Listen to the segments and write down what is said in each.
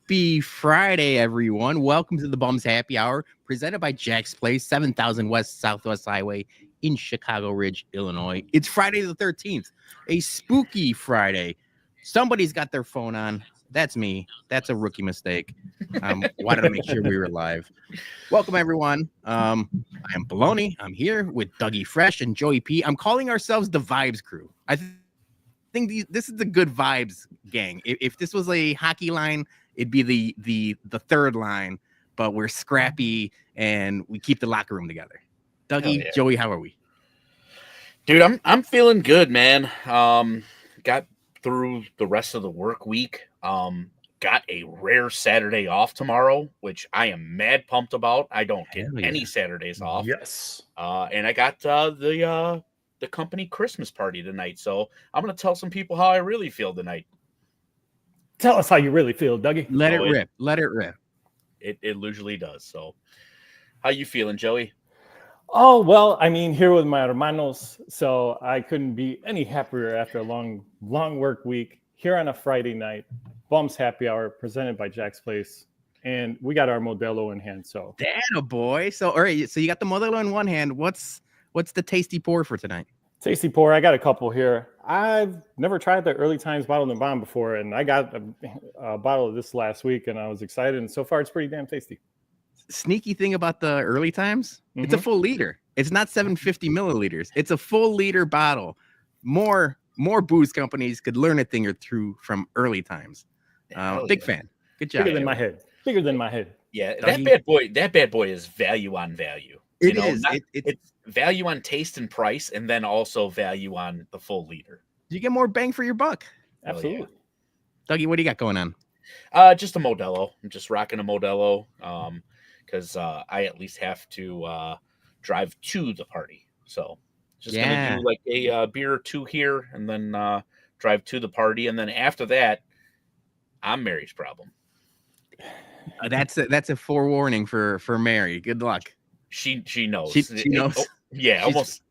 Happy Friday, everyone. Welcome to the Bums Happy Hour, presented by Jack's Place, 7000 West Southwest Highway in Chicago Ridge, Illinois. It's Friday the 13th, a spooky Friday. Somebody's got their phone on. That's me. That's a rookie mistake. Wanted to make sure we were live. Welcome, everyone. I am Bologna. I'm here with Dougie Fresh and Joey P. I'm calling ourselves the Vibes Crew. I think this is the good vibes gang. If this was a hockey line, it'd be the third line, but we're scrappy and we keep the locker room together. Dougie, yeah. Joey, how are we? Dude, I'm feeling good, man. Got through the rest of the work week. Got a rare Saturday off tomorrow, which I am mad pumped about. I don't get any Saturdays off. Yes. And I got the company Christmas party tonight. So I'm going to tell some people how I really feel tonight. Tell us how you really feel, Dougie. Let it rip. Let it rip. It usually does. So how you feeling, Joey? Oh, well, I mean, here with my hermanos, so I couldn't be any happier after a long work week here on a Friday night. Bums Happy Hour presented by Jack's Place. And we got our Modelo in hand. So that a boy. So all right, so you got the Modelo in one hand. What's the tasty pour for tonight? Tasty pour. I got a couple here. I've never tried the Early Times Bottled and Bond before, and I got a bottle of this last week, and I was excited. And so far, it's pretty damn tasty. Sneaky thing about the Early Times, it's a full liter. It's not 750 milliliters. It's a full liter bottle. More booze companies could learn a thing or two from Early Times. Big fan. Good job. Bigger than my head. Yeah, that bad boy is value on value. It's value on taste and price, and then also value on the full liter. You get more bang for your buck. Absolutely. Yeah. Dougie, what do you got going on? Just a Modelo. I'm just rocking a Modelo because I at least have to drive to the party. So just gonna do like a beer or two here, and then drive to the party, and then after that, I'm Mary's problem. That's a forewarning for Mary. Good luck. She knows. She knows. Almost.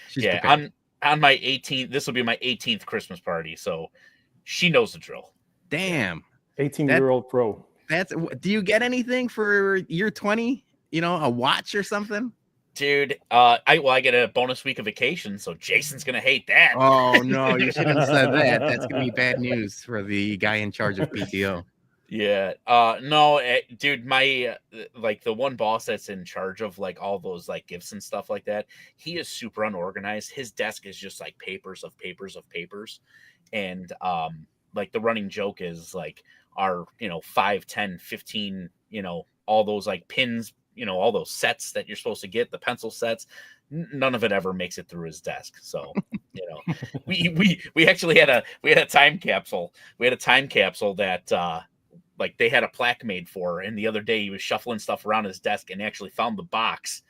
She's yeah, prepared. on my 18th. This will be my 18th Christmas party, so she knows the drill. Damn. 18-year-old pro. Do you get anything for year 20? A watch or something? Dude, I get a bonus week of vacation, so Jason's gonna hate that. Oh no, you shouldn't have said that. That's gonna be bad news for the guy in charge of PTO. Yeah. No, dude, my the one boss that's in charge of like all those like gifts and stuff like that, he is super unorganized. His desk is just like papers of papers of papers. And like the running joke is like our, 5, 10, 15, all those like pins, all those sets that you're supposed to get, the pencil sets, none of it ever makes it through his desk. So, we actually had a time capsule. We had a time capsule that like they had a plaque made for, and the other day he was shuffling stuff around his desk and actually found the box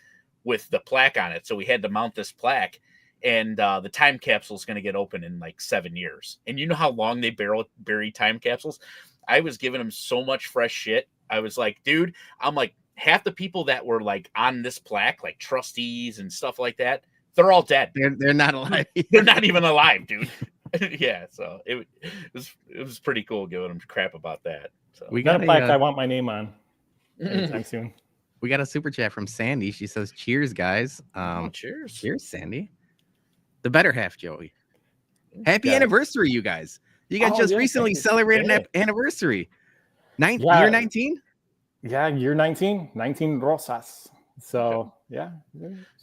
with the plaque on it. So we had to mount this plaque, and the time capsule is going to get open in like 7 years. And you know how long they bury time capsules? I was giving him so much fresh shit. I was like, dude, I'm like, half the people that were like on this plaque, like trustees and stuff like that, they're all dead. They're not alive. They're not even alive, dude. Yeah, so it was pretty cool giving him crap about that. So we got a plaque I want my name on anytime soon. We got a super chat from Sandy. She says, "Cheers, guys." Cheers, Sandy. The better half, Joey. Happy anniversary, you guys. You guys just recently celebrated an anniversary. Year 19? Yeah, year 19. 19 Rosas. So, yeah.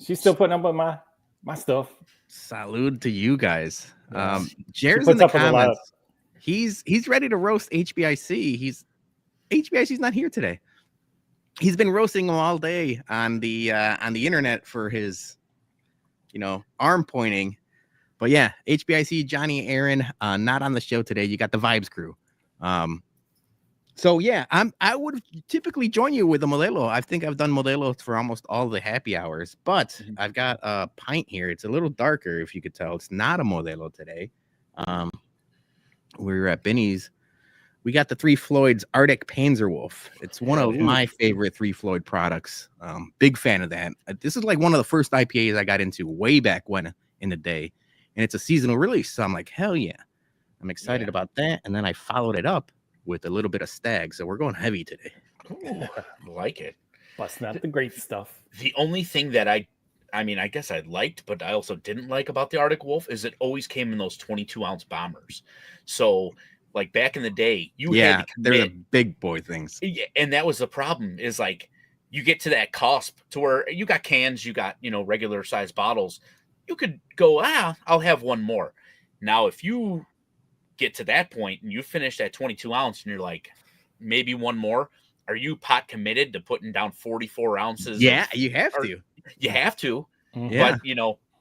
She's still putting up with my stuff. Salute to you guys. Yes. Jared's in the comments. He's ready to roast HBIC. HBIC's not here today. He's been roasting him all day on the internet for his, arm pointing. But yeah, HBIC, Johnny, Erin, not on the show today. You got the Vibes Crew. So yeah, I would typically join you with a Modelo. I think I've done Modelo for almost all the happy hours, but I've got a pint here. It's a little darker, if you could tell. It's not a Modelo today. We're at Benny's. We got the Three Floyds Arctic Panzerwolf. It's one of my favorite Three Floyd products. Big fan of that. This is like one of the first IPAs I got into way back when in the day, and it's a seasonal release. So I'm like, hell yeah, I'm excited about that. And then I followed it up with a little bit of stag. So we're going heavy today. Ooh, like it. Plus, not the great stuff. The only thing that I guess I liked, but I also didn't like about the Arctic Wolf is it always came in those 22-ounce bombers. So, like back in the day, you had to they're commit, the big boy things. and that was the problem. Is like you get to that cusp to where you got cans, you got regular size bottles. You could go, I'll have one more. Now, if you get to that point and you finish that 22 ounce, and you're like, maybe one more. Are you pot committed to putting down 44 ounces? Yeah, you have to. You have to. Yeah. But,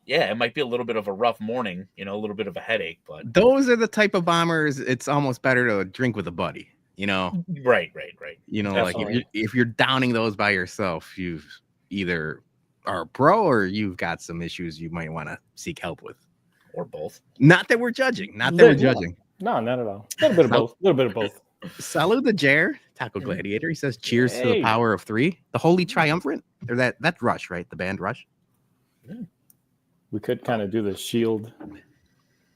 it might be a little bit of a rough morning, a little bit of a headache. But those are the type of bombers. It's almost better to drink with a buddy, Right. Like if you're downing those by yourself, you've either are a pro or you've got some issues you might want to seek help with. Or both. Not that we're judging. Not that we're judging. No, not at all. A little bit of both. A little bit of both. Salud the Jer, Taco Gladiator. He says, cheers to the power of three. The Holy Triumvirate. Or that's Rush, right? The band Rush. We could kind of do the Shield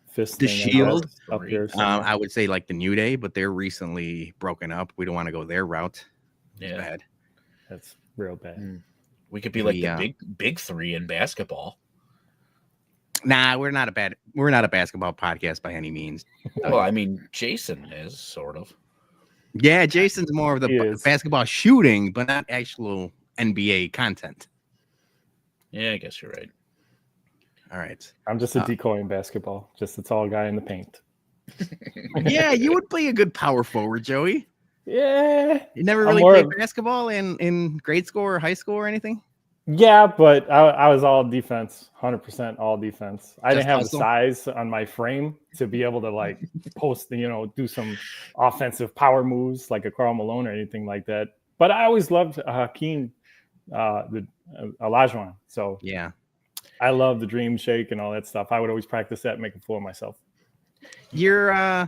fist. The thing Shield up here. I would say like the New Day, but they're recently broken up. We don't want to go their route. It's bad. That's real bad. We could be like the big three in basketball. Nah, we're not a basketball podcast by any means. Well, I mean, Jason is sort of. Yeah, Jason's more of the basketball shooting, but not actual NBA content. Yeah, I guess you're right. All right. I'm just a decoy in basketball, just a tall guy in the paint. Yeah, you would play a good power forward, Joey. Yeah. You never really played basketball in grade school or high school or anything? Yeah, but I was all defense, 100% all defense. I didn't have the size on my frame to be able to like post, do some offensive power moves like a Karl Malone or anything like that. But I always loved Hakeem, the Olajuwon. So yeah, I love the dream shake and all that stuff. I would always practice that, make a fool of myself. You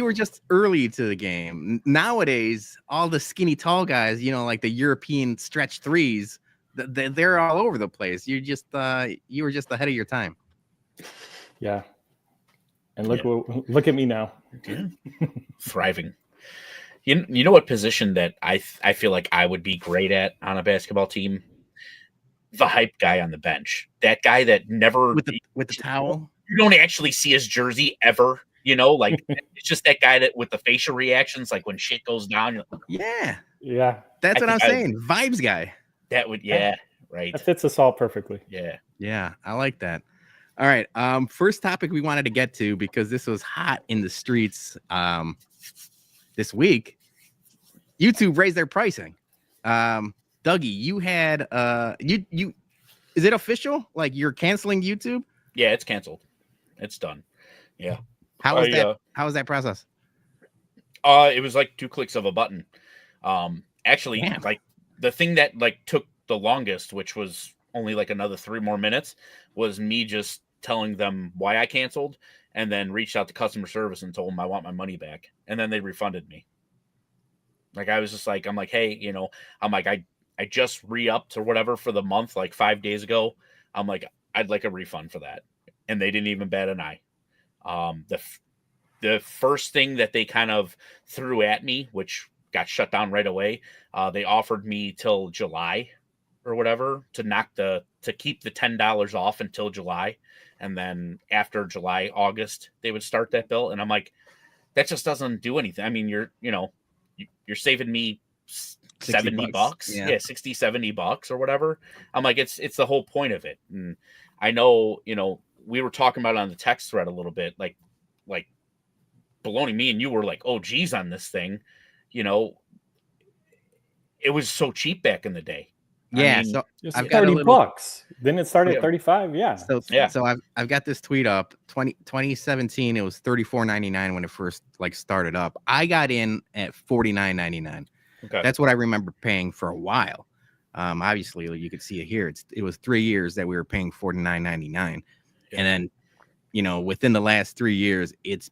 were just early to the game. Nowadays, all the skinny tall guys, like the European stretch threes, they're all over the place. You were just ahead of your time. Yeah. And look at me now. Yeah. Thriving. You know what position that I feel like I would be great at on a basketball team? The hype guy on the bench. That guy that never with the towel. You don't actually see his jersey ever. Like it's just that guy that with the facial reactions, like when shit goes down. Yeah. That's what I'm saying. Vibes guy. That would, right. That fits us all perfectly. Yeah, I like that. All right. First topic we wanted to get to because this was hot in the streets this week. YouTube raised their pricing. Dougie, you had you is it official? Like you're canceling YouTube? Yeah, it's canceled. It's done. Yeah. How was that? How was that process? It was like 2 clicks of a button. Actually, like the thing that like took the longest, which was only like another 3 more minutes, was me just telling them why I canceled, and then reached out to customer service and told them I want my money back, and then they refunded me. Like I was just like, I'm like, hey, I'm like, I just re-upped or whatever for the month like 5 days ago. I'm like, I'd like a refund for that, and they didn't even bat an eye. The first thing that they kind of threw at me, which got shut down right away, they offered me till July or whatever to keep the $10 off until July, and then after July, August they would start that bill, and I'm like, that just doesn't do anything. I mean, you're saving me $70, $60-$70 or whatever. I'm like, it's the whole point of it. And I know, we were talking about it on the text thread a little bit, like Bologna, me and you were like, oh geez, on this thing, it was so cheap back in the day. Yeah, I mean, so I've got $30. Then it started at 35. Yeah. So I've got this tweet up. 2017, it was $34.99 when it first started up. I got in at $49.99. Okay. That's what I remember paying for a while. Obviously, you could see it here. It was 3 years that we were paying $49.99, and then within the last 3 years, it's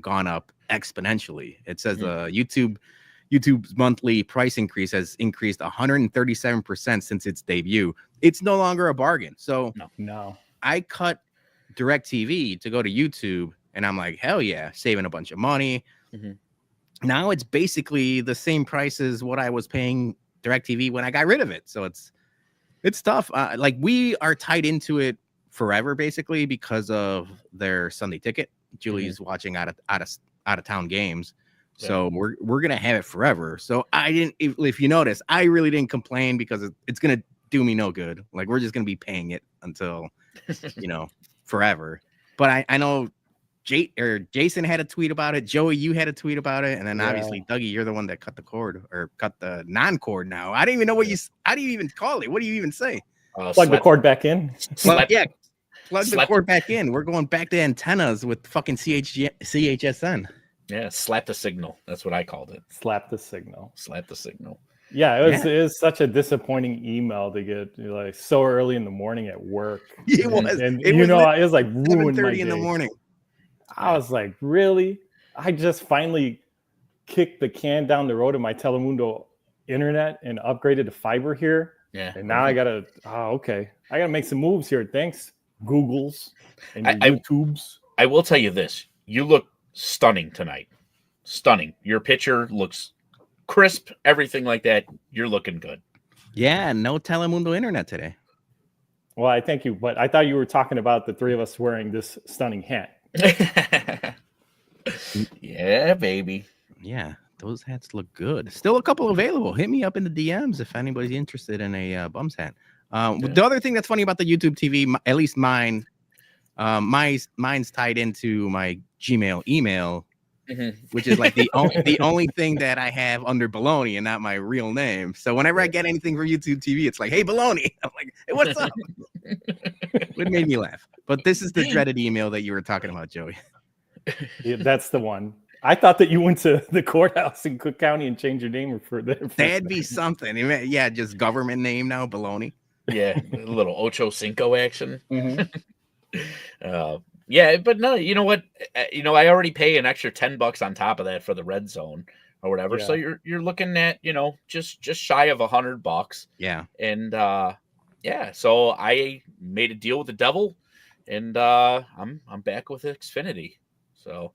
gone up exponentially. It says YouTube's monthly price increase has increased 137% since its debut. It's no longer a bargain. So no. I cut DirecTV to go to YouTube, and I'm like, hell yeah, saving a bunch of money. now it's basically the same price as what I was paying DirecTV when I got rid of it. So it's tough. Like we are tied into it forever, basically, because of their Sunday ticket. Julie's watching out of town games, so we're gonna have it forever. So I didn't. If you notice, I really didn't complain because it's gonna do me no good. Like we're just gonna be paying it until forever. But I know Jason had a tweet about it. Joey, you had a tweet about it, and then obviously Dougie, you're the one that cut the cord or cut the non-cord. Now I didn't even know how do you even call it? What do you even say? Plug the cord back in. Plug the cord back in. We're going back to antennas with fucking CHSN. Yeah, slap the signal. That's what I called it. Slap the signal. Slap the signal. Yeah, it was such a disappointing email to get like so early in the morning at work. It was. And it was like ruined my day. In the morning. I was like, really? I just finally kicked the can down the road of my Telemundo internet and upgraded to fiber here. Yeah. And now I gotta make some moves here. Thanks, Googles and YouTubes. I will tell you this. You look stunning tonight. Stunning. Your picture looks crisp, everything like that. You're looking good. Yeah, no Telemundo internet today. Well, I thank you, but I thought you were talking about the three of us wearing this stunning hat. Yeah, baby. Yeah, those hats look good. Still a couple available. Hit me up in the DMs if anybody's interested in a Bums hat. The other thing that's funny about the YouTube TV, at least mine, mine's tied into my Gmail email, which is like the only thing that I have under Bologna and not my real name. So whenever I get anything from YouTube TV, it's like, hey, Bologna. I'm like, hey, what's up? It made me laugh. But this is the dreaded email that you were talking about, Joey. Yeah, that's the one. I thought that you went to the courthouse in Cook County and changed your name for that. That'd be something. Yeah, just government name now, Bologna. Yeah, a little Ocho Cinco action. Yeah, but no, you know what? I already pay an extra $10 on top of that for the red zone or whatever. Yeah. So you're looking at just shy of $100. Yeah, and so I made a deal with the devil, and I'm back with Xfinity. So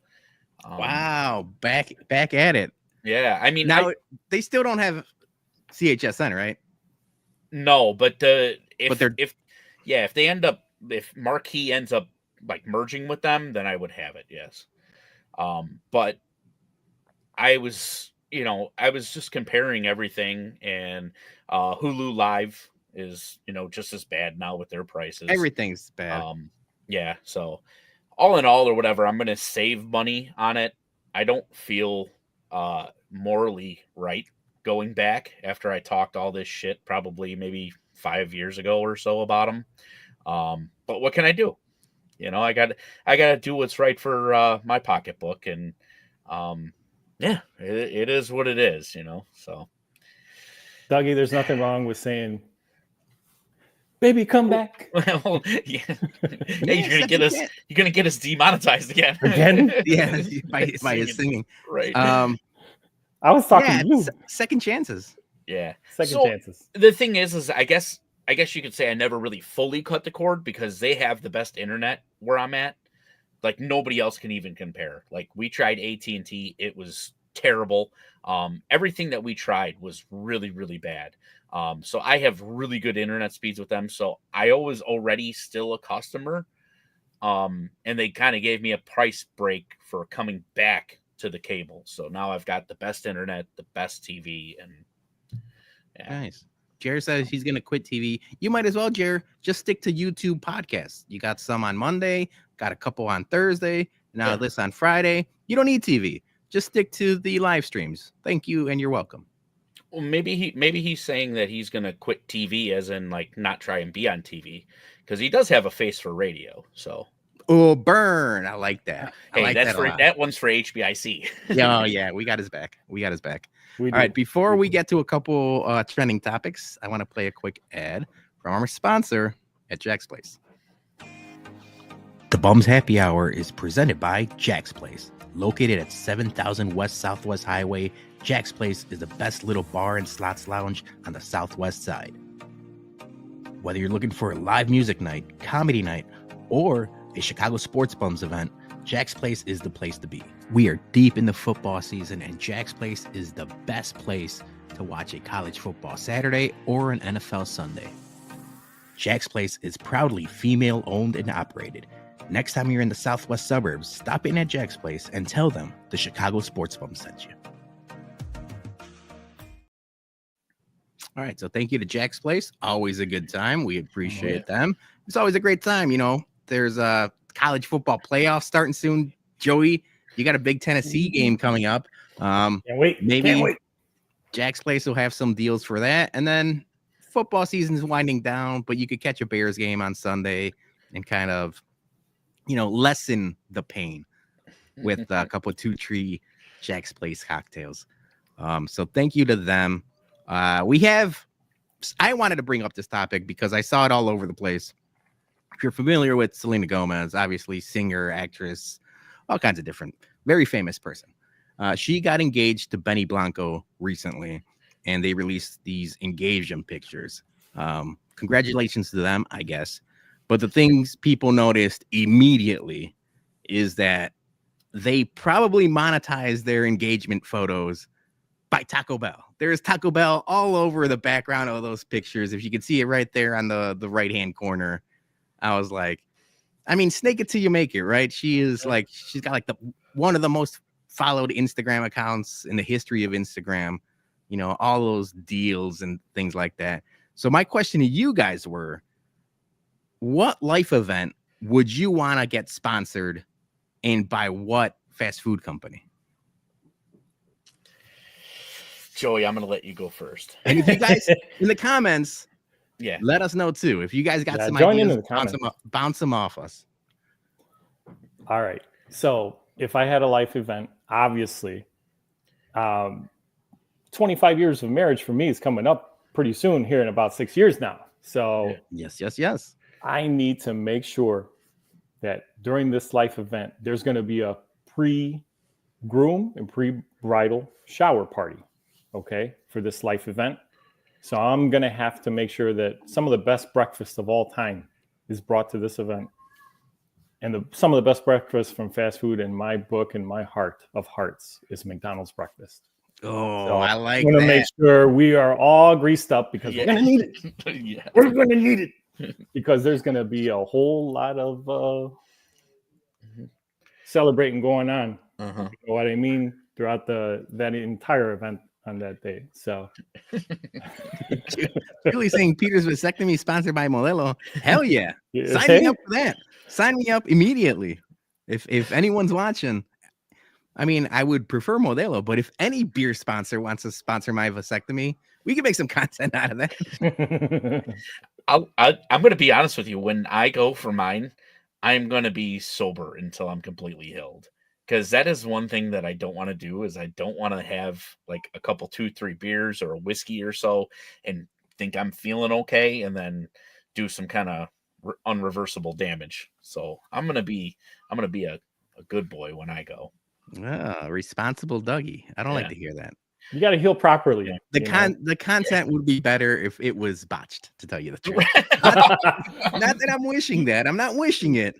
wow, back at it. Yeah, I mean now they still don't have CHSN, right? No, but if Marquee ends up like merging with them, then I would have it. Yes. But I was just comparing everything, and Hulu Live is, just as bad now with their prices. Everything's bad. Yeah. So all in all or whatever, I'm going to save money on it. I don't feel morally right going back after I talked all this shit probably maybe 5 years ago or so about them. But what can I do? I got to do what's right for my pocketbook, and it is what it is, so. Dougie, there's nothing wrong with saying, baby, come back. Well, yeah. Hey, you're gonna get us demonetized again. Yeah, by his singing. Right. I was talking to you. Second chances. Yeah. Second chances. The thing is I guess you could say I never really fully cut the cord because they have the best internet where I'm at. Like nobody else can even compare. Like we tried AT&T, it was terrible. Everything that we tried was really, really bad. So I have really good internet speeds with them. So I was already still a customer. And they kind of gave me a price break for coming back to the cable. So now I've got the best internet, the best TV, and nice. Jared says he's going to quit TV. You might as well, Jared, just stick to YouTube podcasts. You got some on Monday, got a couple on Thursday, now this on Friday. You don't need TV. Just stick to the live streams. Thank you, and you're welcome. Well, maybe he's saying that he's going to quit TV as in like not try and be on TV because he does have a face for radio. So. Oh, burn. I like that. That one's for HBIC. Yeah, we got his back. All right, before we get to a couple trending topics, I want to play a quick ad from our sponsor at Jack's Place. The Bums Happy Hour is presented by Jack's Place. Located at 7000 West Southwest Highway, Jack's Place is the best little bar and slots lounge on the southwest side. Whether you're looking for a live music night, comedy night, or a Chicago Sports Bums event, Jack's Place is the place to be. We are deep in the football season, and Jack's Place is the best place to watch a college football Saturday or an NFL Sunday. Jack's Place is proudly female-owned and operated. Next time you're in the southwest suburbs, stop in at Jack's Place and tell them the Chicago Sports Bum sent you. All right, so thank you to Jack's Place. Always a good time. We appreciate them. It's always a great time. You know, there's a college football playoff starting soon. Joey, you got a big Tennessee game coming up. Can't wait. Maybe Can't wait. Jack's Place will have some deals for that. And then football season is winding down, but you could catch a Bears game on Sunday and kind of, you know, lessen the pain with a couple of 2-3 Jack's Place cocktails. So thank you to them. I wanted to bring up this topic because I saw it all over the place. If you're familiar with Selena Gomez, obviously singer, actress, all kinds of different, very famous person. She got engaged to Benny Blanco recently, and they released these engagement pictures. Congratulations to them, I guess. But the things people noticed immediately is that they probably monetized their engagement photos by Taco Bell. There's Taco Bell all over the background of those pictures. If you can see it right there on the right-hand corner, I was like, I mean, snake it till you make it, right? She is like, she's got like one of the most followed Instagram accounts in the history of Instagram, you know, all those deals and things like that. So my question to you guys were, what life event would you want to get sponsored and by what fast food company? Joey, I'm going to let you go first. And if you guys in the comments, yeah, let us know too. If you guys got some join ideas, in the comments. bounce them off us. All right. So if I had a life event, obviously, 25 years of marriage for me is coming up pretty soon here in about 6 years now. So yes. I need to make sure that during this life event, there's going to be a pre-groom and pre-bridal shower party, okay, for this life event. So I'm going to have to make sure that some of the best breakfast of all time is brought to this event. And some of the best breakfast from fast food in my book and my heart of hearts is McDonald's breakfast. Oh, So I like I'm going to make sure we are all greased up because we're going to need it. Yeah. We're going to need it because there's going to be a whole lot of celebrating going on. You know what I mean? Throughout that entire event on that day. So Really saying Peter's vasectomy sponsored by Modelo. Hell yeah. Yeah. Sign me up for that. Sign me up immediately. If anyone's watching, I mean, I would prefer Modelo, but if any beer sponsor wants to sponsor my vasectomy, we can make some content out of that. I'm going to be honest with you. When I go for mine, I'm going to be sober until I'm completely healed. Because that is one thing that I don't want to do is I don't want to have like a couple, 2-3 beers or a whiskey or so and think I'm feeling okay and then do some kind of unreversible damage. So I'm going to be a good boy when I go. Responsible Dougie. I don't like to hear that. You got to heal properly. The content would be better if it was botched, to tell you the truth. Not that I'm wishing that. I'm not wishing it.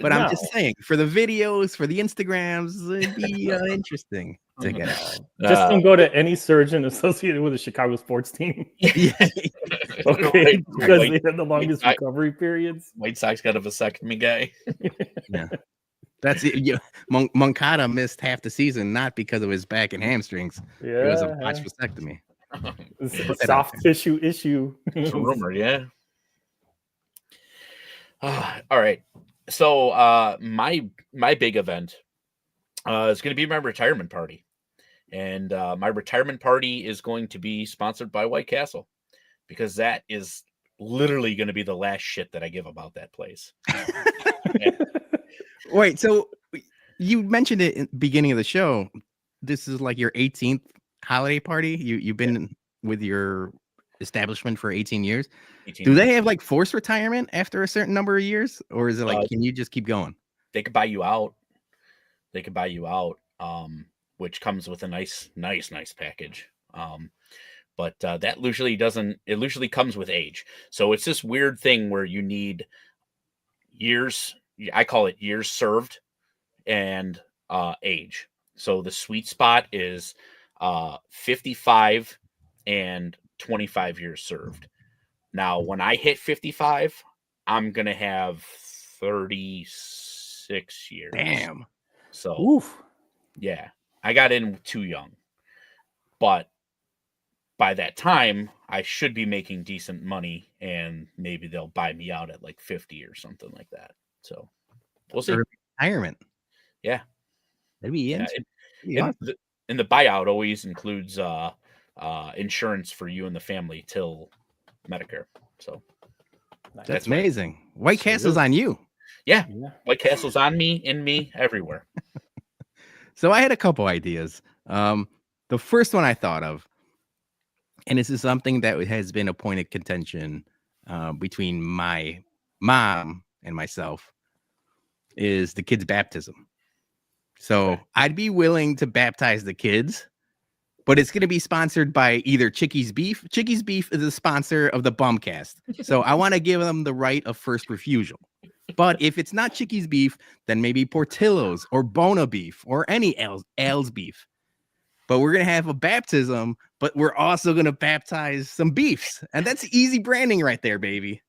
But I'm just saying, for the videos, for the Instagrams, it'd be interesting to get out. Just don't go to any surgeon associated with a Chicago sports team. Yeah. Okay, because they have the longest recovery periods. White Sox got a vasectomy guy. Yeah. That's it. Moncada missed half the season, not because of his back and hamstrings. It was a botched vasectomy. It's a soft tissue issue. It's a rumor, yeah. All right. So my big event is going to be my retirement party. And my retirement party is going to be sponsored by White Castle because that is literally going to be the last shit that I give about that place. Wait, so you mentioned it in the beginning of the show. This is like your 18th holiday party. You've been with your establishment for 18 years. Do they have like forced retirement after a certain number of years, or is it like can you just keep going? They could buy you out. Which comes with a nice package. But that usually doesn't. It usually comes with age. So it's this weird thing where you need years. I call it years served and age. So the sweet spot is 55 and 25 years served. Now, when I hit 55, I'm going to have 36 years. Damn. So, Oof. yeah, I got in too young. But by that time, I should be making decent money, and maybe they'll buy me out at like 50 or something like that. So, we'll see. Retirement. Yeah. That'd be Yeah, awesome. and the buyout always includes insurance for you and the family till Medicare. So that's amazing. White Castle's on you. Yeah. White Castle's on me, in me, everywhere. So I had a couple ideas. The first one I thought of, and this is something that has been a point of contention between my mom and myself, is the kids' baptism. So I'd be willing to baptize the kids, but it's going to be sponsored by either Chicky's Beef. Chicky's Beef is a sponsor of the Bumcast. So I want to give them the right of first refusal. But if it's not Chicky's Beef, then maybe Portillo's or Bona Beef or any Al's Beef. But we're going to have a baptism, but we're also going to baptize some beefs. And that's easy branding right there, baby.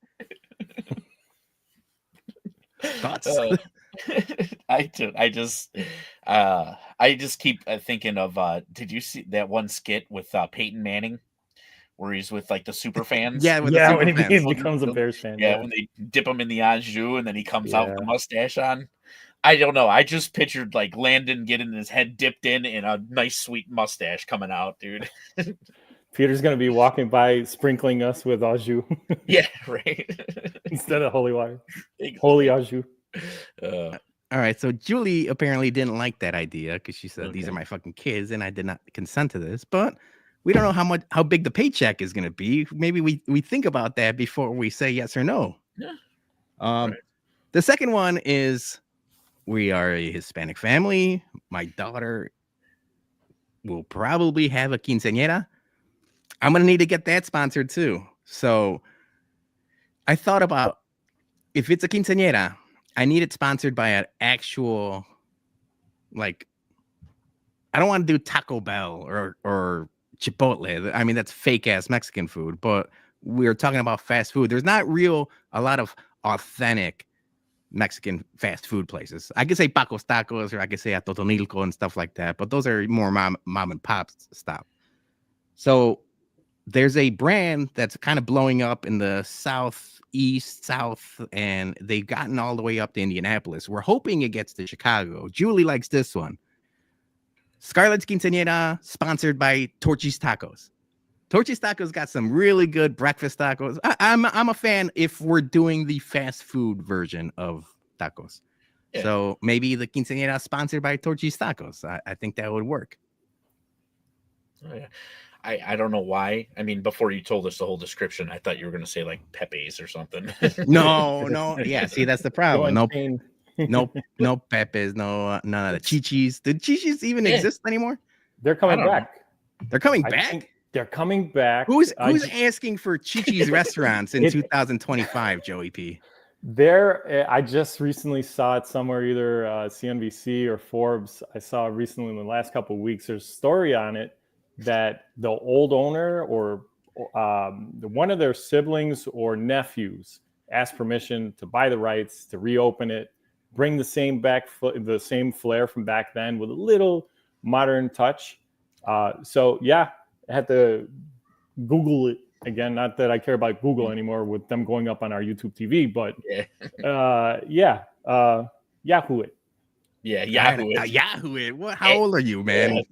Thoughts? I just keep thinking of did you see that one skit with Peyton Manning where he's with like the super fans? When he becomes a Bears fan. Yeah, when they dip him in the au jus and then he comes out with the mustache on. I don't know. I just pictured like Landon getting his head dipped in a nice sweet mustache coming out, dude. Peter's gonna be walking by sprinkling us with au jus. Yeah, right. Instead of holy water. Exactly. Holy au jus. All right, so Julie apparently didn't like that idea because she said these are my fucking kids and I did not consent to this. But we don't know how big the paycheck is going to be. Maybe we think about that before we say yes or no. Yeah. The second one is we are a Hispanic family. My daughter will probably have a quinceañera. I'm going to need to get that sponsored too. So I thought about if it's a quinceañera, I need it sponsored by an actual, like, I don't want to do Taco Bell or Chipotle. I mean, that's fake ass Mexican food, but we're talking about fast food. There's not a lot of authentic Mexican fast food places. I could say Paco's Tacos, or I could say a Totonilco and stuff like that, but those are more mom and pop stop. So there's a brand that's kind of blowing up in the south, and they've gotten all the way up to Indianapolis. We're hoping it gets to Chicago. Julie likes this one. Scarlett's Quinceañera, sponsored by Torchy's Tacos. Torchy's Tacos got some really good breakfast tacos. I'm a fan if we're doing the fast food version of tacos. Yeah. So maybe the Quinceañera sponsored by Torchy's Tacos. I think that would work. Oh, yeah. I don't know why. I mean, before you told us the whole description, I thought you were going to say like Pepe's or something. No. Yeah, see, that's the problem. No Pepe's, none of the Chichis. Did Chichis even exist anymore? They're coming back. They're coming back? They're coming back. Who's asking for Chichis restaurants in 2025, Joey P? I just recently saw it somewhere, either CNBC or Forbes. I saw recently in the last couple of weeks, there's a story on it that the old owner or one of their siblings or nephews asked permission to buy the rights to reopen it, bring the same flair from back then with a little modern touch. So yeah, I had to Google it again. Not that I care about Google anymore with them going up on our YouTube TV, but Yahoo it. Yeah, Yahoo it. Yahoo it. What? How old are you, man?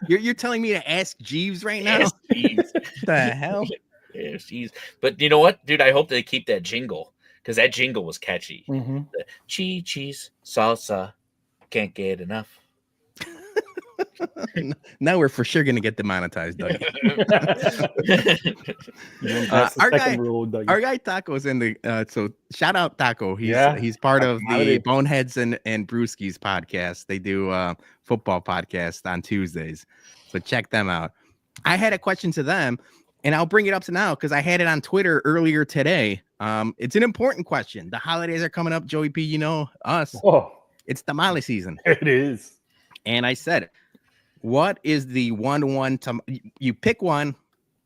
You're telling me to ask Jeeves right now? Ask Jeeves. The hell? Yeah, Jeeves. But you know what, dude? I hope they keep that jingle because that jingle was catchy. Mm-hmm. The cheese salsa, can't get enough. Now we're for sure gonna get demonetized, Dougie. Our guy Taco's in the so shout out Taco. He's part of the Boneheads and Brewskis podcast. They do football podcast on Tuesdays, so check them out. I had a question to them, and I'll bring it up to now because I had it on Twitter earlier today. It's an important question. The holidays are coming up, Joey P. You know us. Oh, it's tamale season. It is. And I said, what is the one you pick one,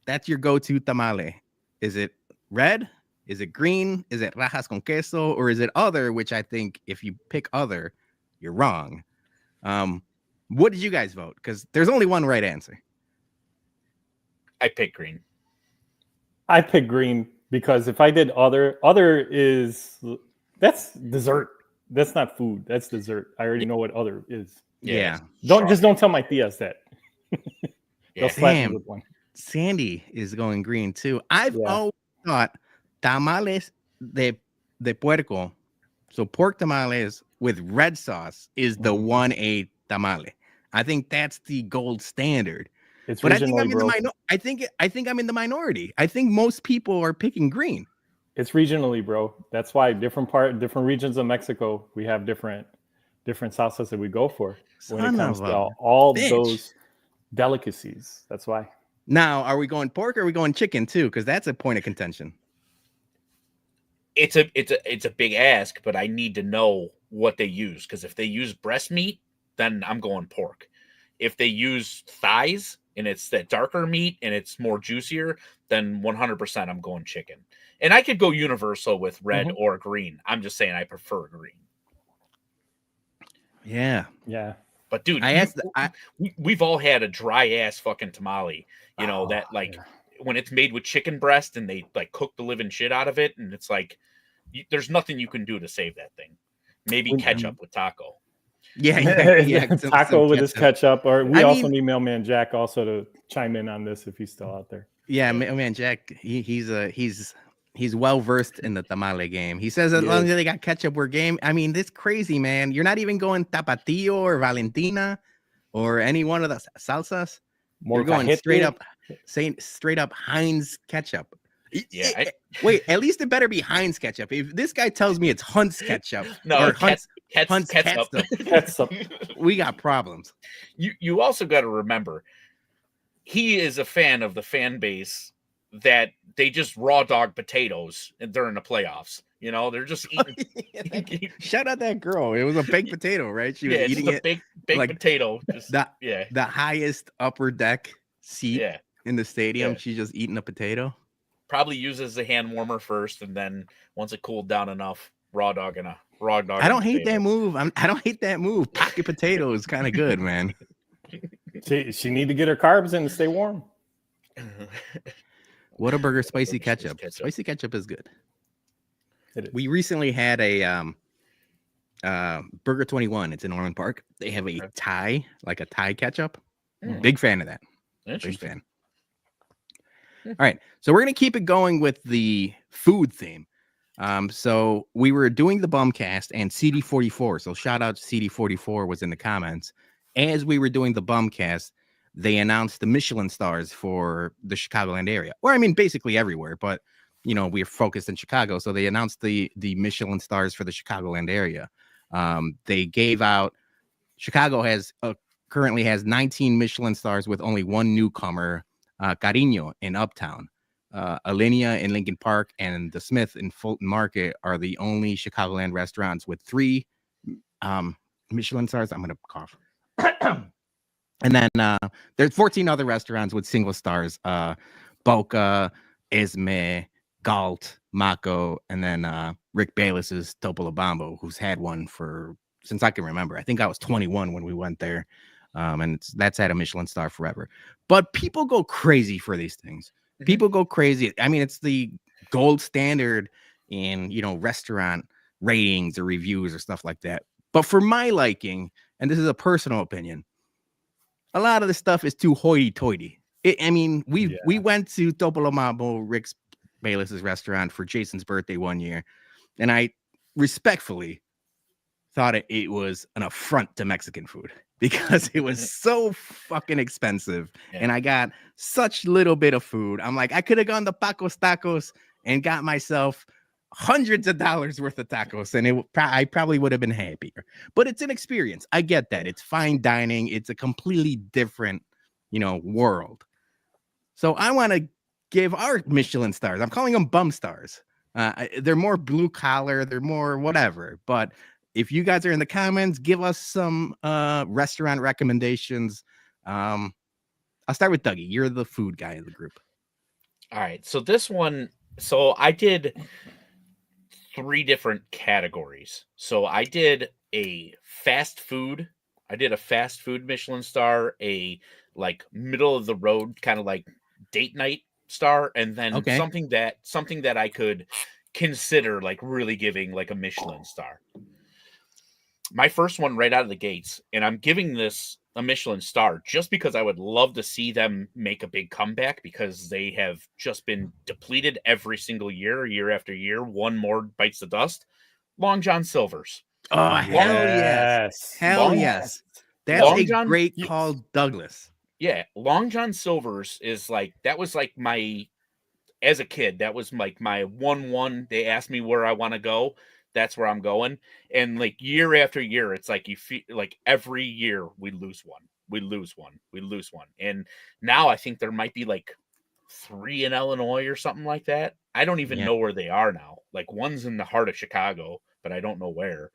that's your go-to tamale. Is it red? Is it green? Is it rajas con queso? Or is it other, which I think if you pick other, you're wrong. What did you guys vote? Because there's only one right answer. I pick green. I pick green because if I did other that's dessert. That's not food. That's dessert. I already know what other is. Yeah. Don't tell my tias that. They'll slap me Damn. with one. Sandy is going green too. I've always thought tamales de puerco, so pork tamales with red sauce, is the 1A tamale. I think that's the gold standard. But I think I'm in the I think I'm in the minority. I think most people are picking green. It's regionally, bro. That's why different regions of Mexico, we have different salsas that we go for when it comes to all those delicacies. That's why. Now, are we going pork or are we going chicken too? Because that's a point of contention. It's a big ask, but I need to know what they use. Because if they use breast meat, then I'm going pork. If they use thighs and it's that darker meat and it's more juicier, then 100% I'm going chicken. And I could go universal with red or green. I'm just saying I prefer green. Yeah. But dude, we've all had a dry ass fucking tamale. You know, that when it's made with chicken breast and they like cook the living shit out of it, and it's like there's nothing you can do to save that thing. Maybe ketchup with taco. Yeah, taco with his ketchup. Or we also need Mailman Jack also to chime in on this if he's still out there. Yeah, Mailman Jack, he's well versed in the tamale game. He says as long as they got ketchup, we're game. I mean, this crazy, man. You're not even going Tapatio or Valentina or any one of the salsas. You're going straight up Heinz ketchup. Yeah. Wait, at least it better be Heinz ketchup. If this guy tells me it's Hunt's ketchup or Hunt's ketchup, we got problems. You also got to remember, he is a fan of the fan base that they just raw dog potatoes during the playoffs. You know, they're just eating. Shout out that girl. It was a baked potato, right? She was eating it. Baked like potato. Just, the highest upper deck seat in the stadium. Yeah. She's just eating a potato. Probably uses the hand warmer first, and then once it cooled down enough, raw dog. I don't hate that move. I don't hate that move. Pocket potato is kind of good, man. She need to get her carbs in to stay warm. Whataburger spicy ketchup. Spicy ketchup is good. We recently had a Burger 21. It's in Orland Park. They have a Thai ketchup. Big fan of that. Big fan. All right, so we're gonna keep it going with the food theme. So we were doing the Bumcast and CD44. So shout out to CD44 was in the comments. As we were doing the Bumcast, they announced the Michelin stars for the Chicagoland area, or I mean, basically everywhere. But you know, we're focused in Chicago, so they announced the Michelin stars for the Chicagoland area. They gave out. Chicago currently has 19 Michelin stars with only one newcomer. Cariño in Uptown, Alinea in Lincoln Park, and the Smith in Fulton Market are the only Chicagoland restaurants with 3 Michelin stars. I'm gonna cough. And then there's 14 other restaurants with single stars: Boca, Esme, Galt, Mako, and then Rick Bayless's Topolobambo, who's had one since I can remember. I think I was 21 when we went there. And that's had a Michelin star forever. But people go crazy for these things. People go crazy. I mean, it's the gold standard in, restaurant ratings or reviews or stuff like that. But for my liking, and this is a personal opinion, a lot of the stuff is too hoity-toity. We went to Topolomabo, Rick Bayless's restaurant, for Jason's birthday one year, and I respectfully thought it was an affront to Mexican food because it was so fucking expensive, and I got such little bit of food. I'm like, I could have gone to Paco's Tacos and got myself hundreds of dollars worth of tacos, and I probably would have been happier. But it's an experience. I get that. It's fine dining. It's a completely different, world. So I want to give our Michelin stars. I'm calling them bum stars. They're more blue collar. They're more whatever. But if you guys are in the comments, give us some restaurant recommendations. I'll start with Dougie. You're the food guy of the group. All right. So this one, so I did 3 different categories. So I did a fast food. I did a fast food Michelin star, a like middle of the road kind of like date night star, and then Okay. something that I could consider like really giving like a Michelin star. My first one right out of the gates, and I'm giving this a Michelin star just because I would love to see them make a big comeback, because they have just been depleted every single year after year. One more bites the dust. Long John Silver's. Oh, hell yes. Hell Long- yes. That's Long a John- great call, Douglas. Yeah, Long John Silver's is like, that was like as a kid, that was like my 1-1. They asked me where I want to go. That's where I'm going. And like year after year, it's like you feel like every year we lose one. And now I think there might be like 3 in Illinois or something like that. I don't even know where they are now. Like one's in the heart of Chicago, but I don't know where.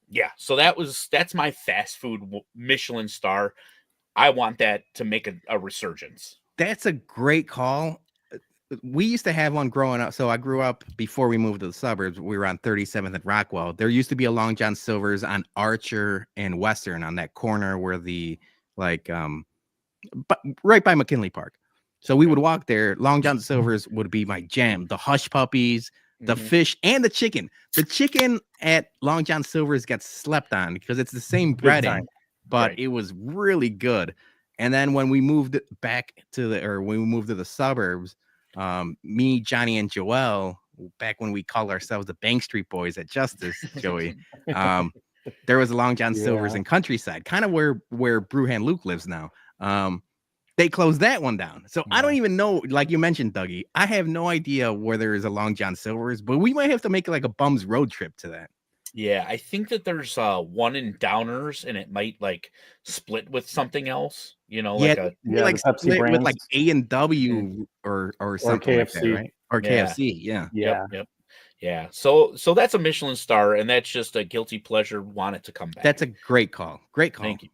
Yeah, so that's my fast food Michelin star. I want that to make a resurgence. That's a great call. We used to have one growing up. So I grew up before we moved to the suburbs. We were on 37th and Rockwell. There used to be a Long John Silver's on Archer and Western on that corner where the right by McKinley Park. So we would walk there. Long John Silver's would be my jam. The hush puppies, the fish, and the chicken. The chicken at Long John Silver's gets slept on because it's the same breading, but it was really good. And then when we moved back to when we moved to the suburbs, me, Johnny, and Joel, back when we called ourselves the Bank Street Boys at Justice, Joey, there was a Long John Silver's in Countryside, kind of where Brewhand Luke lives now. They closed that one down. So I don't even know, like you mentioned, Dougie, I have no idea where there is a Long John Silver's, but we might have to make like a bum's road trip to that. Yeah, I think that there's one in Downers, and it might like split with something else, like like split with like A&W or something KFC. like that, right? Or KFC, yeah. So that's a Michelin star, and that's just a guilty pleasure. Want it to come back. That's a great call. Thank you.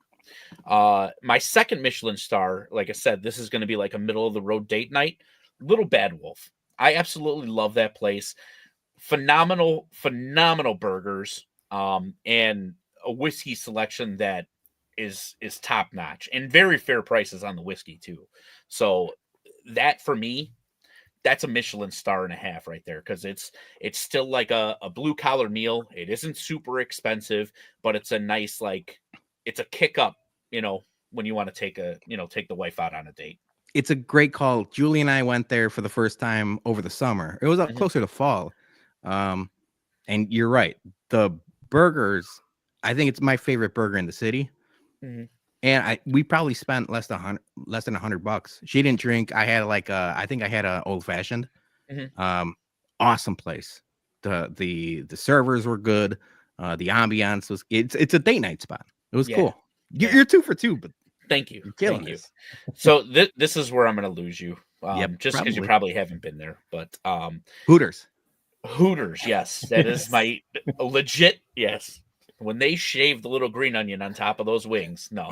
My second Michelin star, like I said, this is going to be like a middle of the road date night. Little Bad Wolf. I absolutely love that place. Phenomenal burgers, and a whiskey selection that is top notch, and very fair prices on the whiskey too. So that for me, that's a Michelin star and a half right there, because it's still like a blue collar meal. It isn't super expensive, but it's a nice, like, it's a kick up, when you want to take the wife out on a date. It's a great call. Julie and I went there for the first time over the summer. It was up closer to fall. And you're right. The burgers, I think it's my favorite burger in the city. And we probably spent less than $100. She didn't drink. I had I think I had a old fashioned. Awesome place. The servers were good. The ambiance was. It's a date night spot. It was cool. You're 2 for 2, but thank you. You're killing this. So this is where I'm going to lose you. Just because you probably haven't been there, but Hooters, yes, that is my legit yes. When they shave the little green onion on top of those wings, no.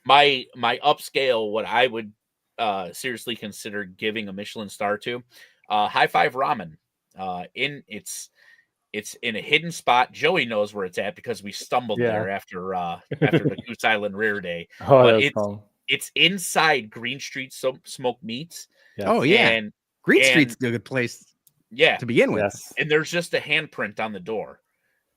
My upscale, what I would seriously consider giving a Michelin star to, High Five Ramen. It's in a hidden spot. Joey knows where it's at because we stumbled there after the Goose Island Rare Day. But it's inside Green Street Smoked Meats. Yes. Oh yeah, and Green Street's a good place. Yeah, to begin with. Yes. And there's just a handprint on the door,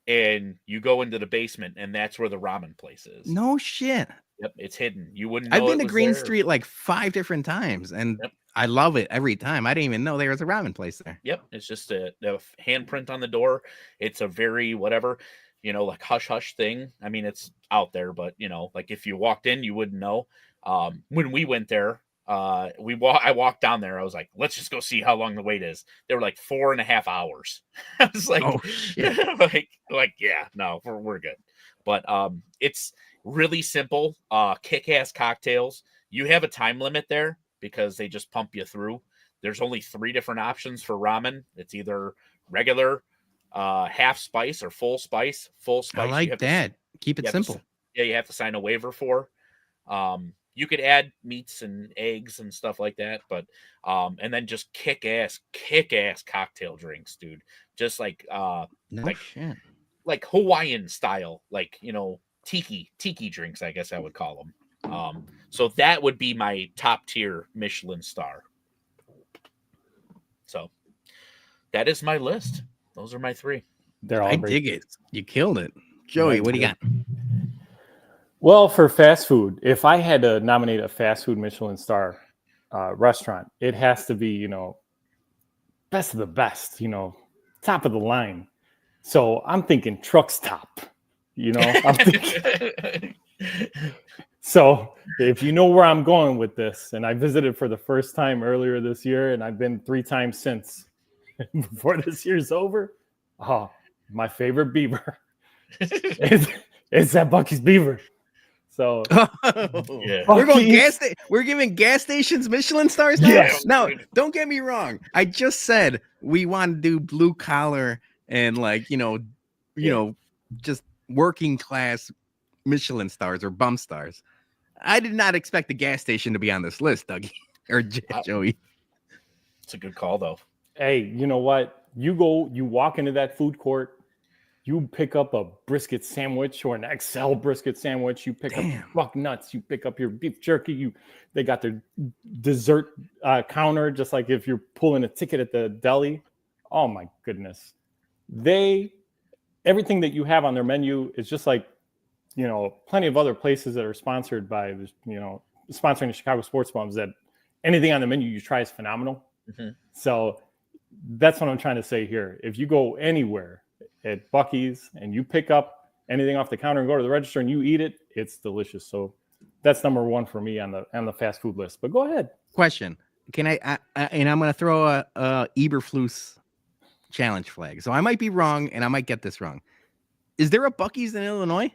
and you go into the basement, and that's where the ramen place is. No shit. Yep, it's hidden. You wouldn't know. I've been to Green Street like 5 different times, and I love it every time. I didn't even know there was a ramen place there. Yep, it's just a handprint on the door. It's a very whatever, like hush hush thing. I mean, it's out there, but like if you walked in, you wouldn't know. When we went there, I walked down there. I was like, let's just go see how long the wait is. They were like 4.5 hours. I was like, oh shit. yeah, no, we're good. But it's really simple. Kick-ass cocktails. You have a time limit there because they just pump you through. There's only 3 different options for ramen. It's either regular, half spice or full spice. Full spice. I like that. Keep it simple. You have to sign a waiver for. You could add meats and eggs and stuff like that, but and then just kick ass cocktail drinks, dude. Just like Shit. like Hawaiian style, like tiki drinks, I guess I would call them. So that would be my top tier Michelin star. So that is my list. Those are my 3. They're all I great. dig it. You killed it. Joey, what do you got? Well, for fast food, if I had to nominate a fast food Michelin star restaurant, it has to be, best of the best, top of the line. So I'm thinking Truck Stop, I'm thinking. So if you know where I'm going with this, and I visited for the first time earlier this year, and I've been 3 times since before this year's over. Oh, my favorite beaver is that Bucky's Beaver. So yeah. We're giving gas stations Michelin stars now? Yes. No, don't get me wrong. I just said we want to do blue collar and just working class Michelin stars or bum stars. I did not expect the gas station to be on this list, Dougie or Joey. It's a good call though. Hey, you know what? You walk into that food court, you pick up a brisket sandwich or an XL brisket sandwich. You pick up buck nuts. You pick up your beef jerky. They got their dessert counter, just like if you're pulling a ticket at the deli. Oh my goodness. Everything that you have on their menu is just like, plenty of other places that are sponsored by, sponsoring the Chicago Sports Bums, that anything on the menu you try is phenomenal. Mm-hmm. So that's what I'm trying to say here. If you go anywhere at Bucky's and you pick up anything off the counter and go to the register and you eat it, it's delicious. So that's number 1 for me on the fast food list. But go ahead. Question: Can I and I'm going to throw a Eberflus challenge flag. So I might be wrong, and I might get this wrong. Is there a Bucky's in Illinois?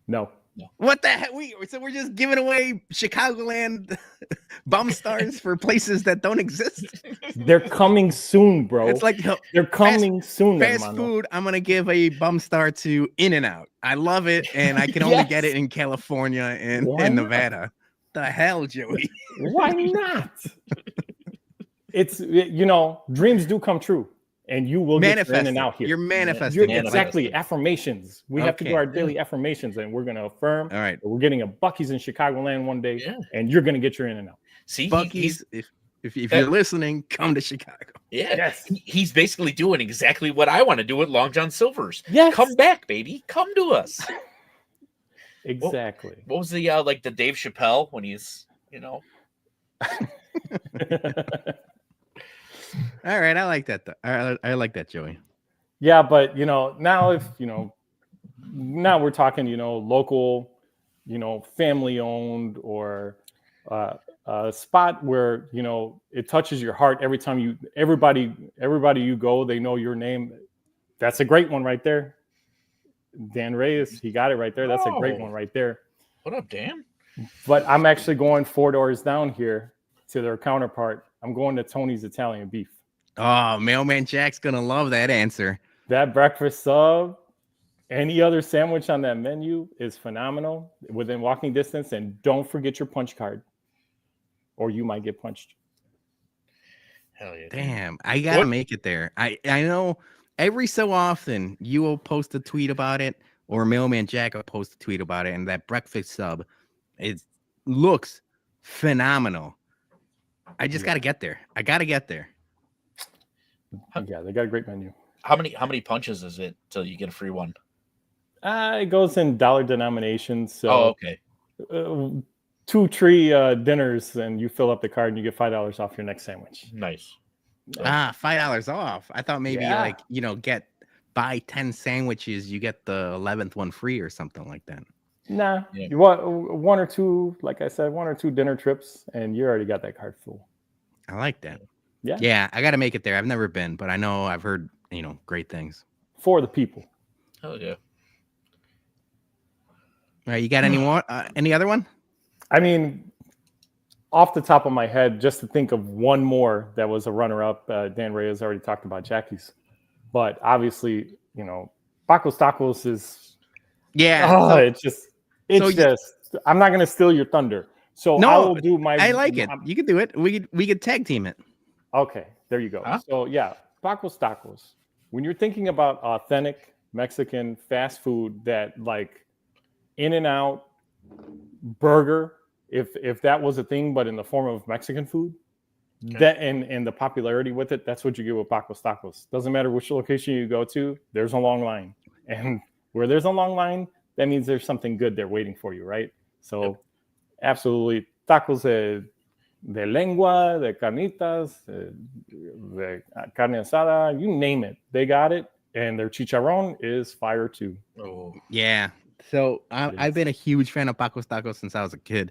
No. What the heck? So we're just giving away Chicagoland bum stars for places that don't exist. They're coming soon, bro. It's like they're coming soon. Fast food. I'm gonna give a bum star to In-N-Out. I love it, and I can only get it in California and Nevada. The hell, Joey? Why not? It's dreams do come true. And you will get your In-N-Out here. You're manifesting. Exactly. Affirmations. We have to do our daily affirmations, and we're going to affirm. All right. We're getting a Bucky's in Chicagoland one day, and you're going to get your In-N-Out. See, Bucky's, if you're listening, come to Chicago. Yeah. Yes. He's basically doing exactly what I want to do at Long John Silver's. Yes. Come back, baby. Come to us. Exactly. What was the like the Dave Chappelle when he's, All right, I like that. I like that, Joey. Yeah, but now if now we're talking, local, family owned, or a spot where it touches your heart every time everybody you go, they know your name. That's a great one right there. Dan Reyes, he got it right there. That's a great one right there. What up, Dan? But I'm actually going 4 doors down here to their counterpart. I'm going to Tony's Italian Beef. Oh, Mailman Jack's gonna love that answer. That breakfast sub, any other sandwich on that menu is phenomenal within walking distance. And don't forget your punch card, or you might get punched. Hell yeah! Damn, I gotta make it there. I know every so often you will post a tweet about it, or Mailman Jack will post a tweet about it, and that breakfast sub, it looks phenomenal. I just gotta get there. I gotta get there. Yeah, they got a great menu. How many punches is it till you get a free one? It goes in dollar denominations. So okay. 2 tree dinners, and you fill up the card, and you get $5 off your next sandwich. Nice. $5 off. I thought maybe buy 10 sandwiches, you get the 11th one free or something like that. Nah, you want 1 or 2, like I said, 1 or 2 dinner trips, and you already got that card full. I like that. Yeah, I got to make it there. I've never been, but I know I've heard great things for the people. Oh yeah. All right, you got any more? Any other one? I mean, off the top of my head, just to think of one more that was a runner-up. Dan Reyes already talked about Jackie's. But obviously, Paco's Tacos is Yeah. I'm not gonna steal your thunder. So No, I will do my. I like it. You could do it. We could tag team it. Okay, there you go. Huh? So yeah, Paco's Tacos. When you're thinking about authentic Mexican fast food, that like In-N-Out burger, if that was a thing, but in the form of Mexican food, that and the popularity with it, that's what you get with Paco's Tacos. Doesn't matter which location you go to, there's a long line, and where there's a long line, that means there's something good there waiting for you, right? So, absolutely, tacos de lengua, de carnitas, de carne asada, you name it, they got it, and their chicharron is fire too. Oh yeah. So I've been a huge fan of Paco's Tacos since I was a kid.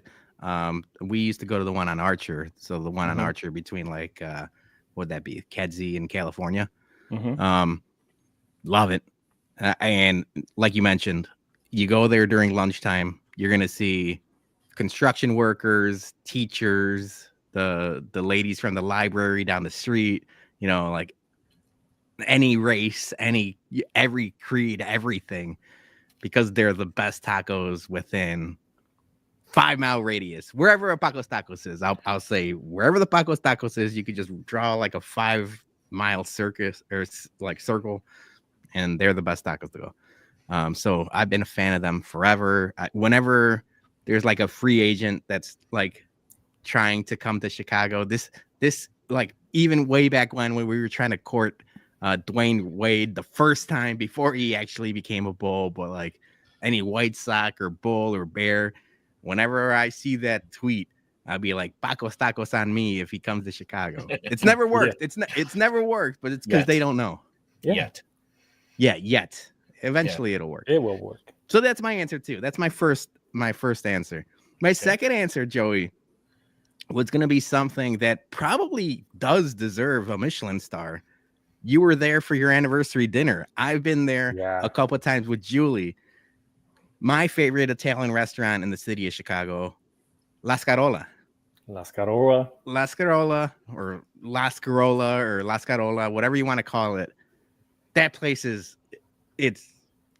We used to go to the one on Archer. So the one on Archer between like what'd that be? Kedzie in California. Love it. And like you mentioned, you go there during lunchtime, you're gonna see construction workers, teachers, the ladies from the library down the street, like any race, every creed, everything, because they're the best tacos within 5-mile radius. Wherever a Paco's Tacos is, I'll say wherever the Paco's Tacos is, you could just draw like a 5-mile circus or like circle, and they're the best tacos to go. So I've been a fan of them forever. Whenever there's like a free agent that's like trying to come to Chicago, this like even way back when we were trying to court Dwayne Wade the first time before he actually became a Bull, but like any White Sox or Bull or Bear, whenever I see that tweet, I'll be like, Paco's Tacos on me if he comes to Chicago. It's never worked. It's never worked, but it's because they don't know. Yet. Eventually it'll work. It will work. So that's my answer too. That's my first answer. My second answer, Joey, was going to be something that probably does deserve a Michelin star. You were there for your anniversary dinner. I've been there a couple of times with Julie. My favorite Italian restaurant in the city of Chicago, La Scarola. La Scarola. La Scarola or La Scarola or La Scarola, whatever you want to call it. That place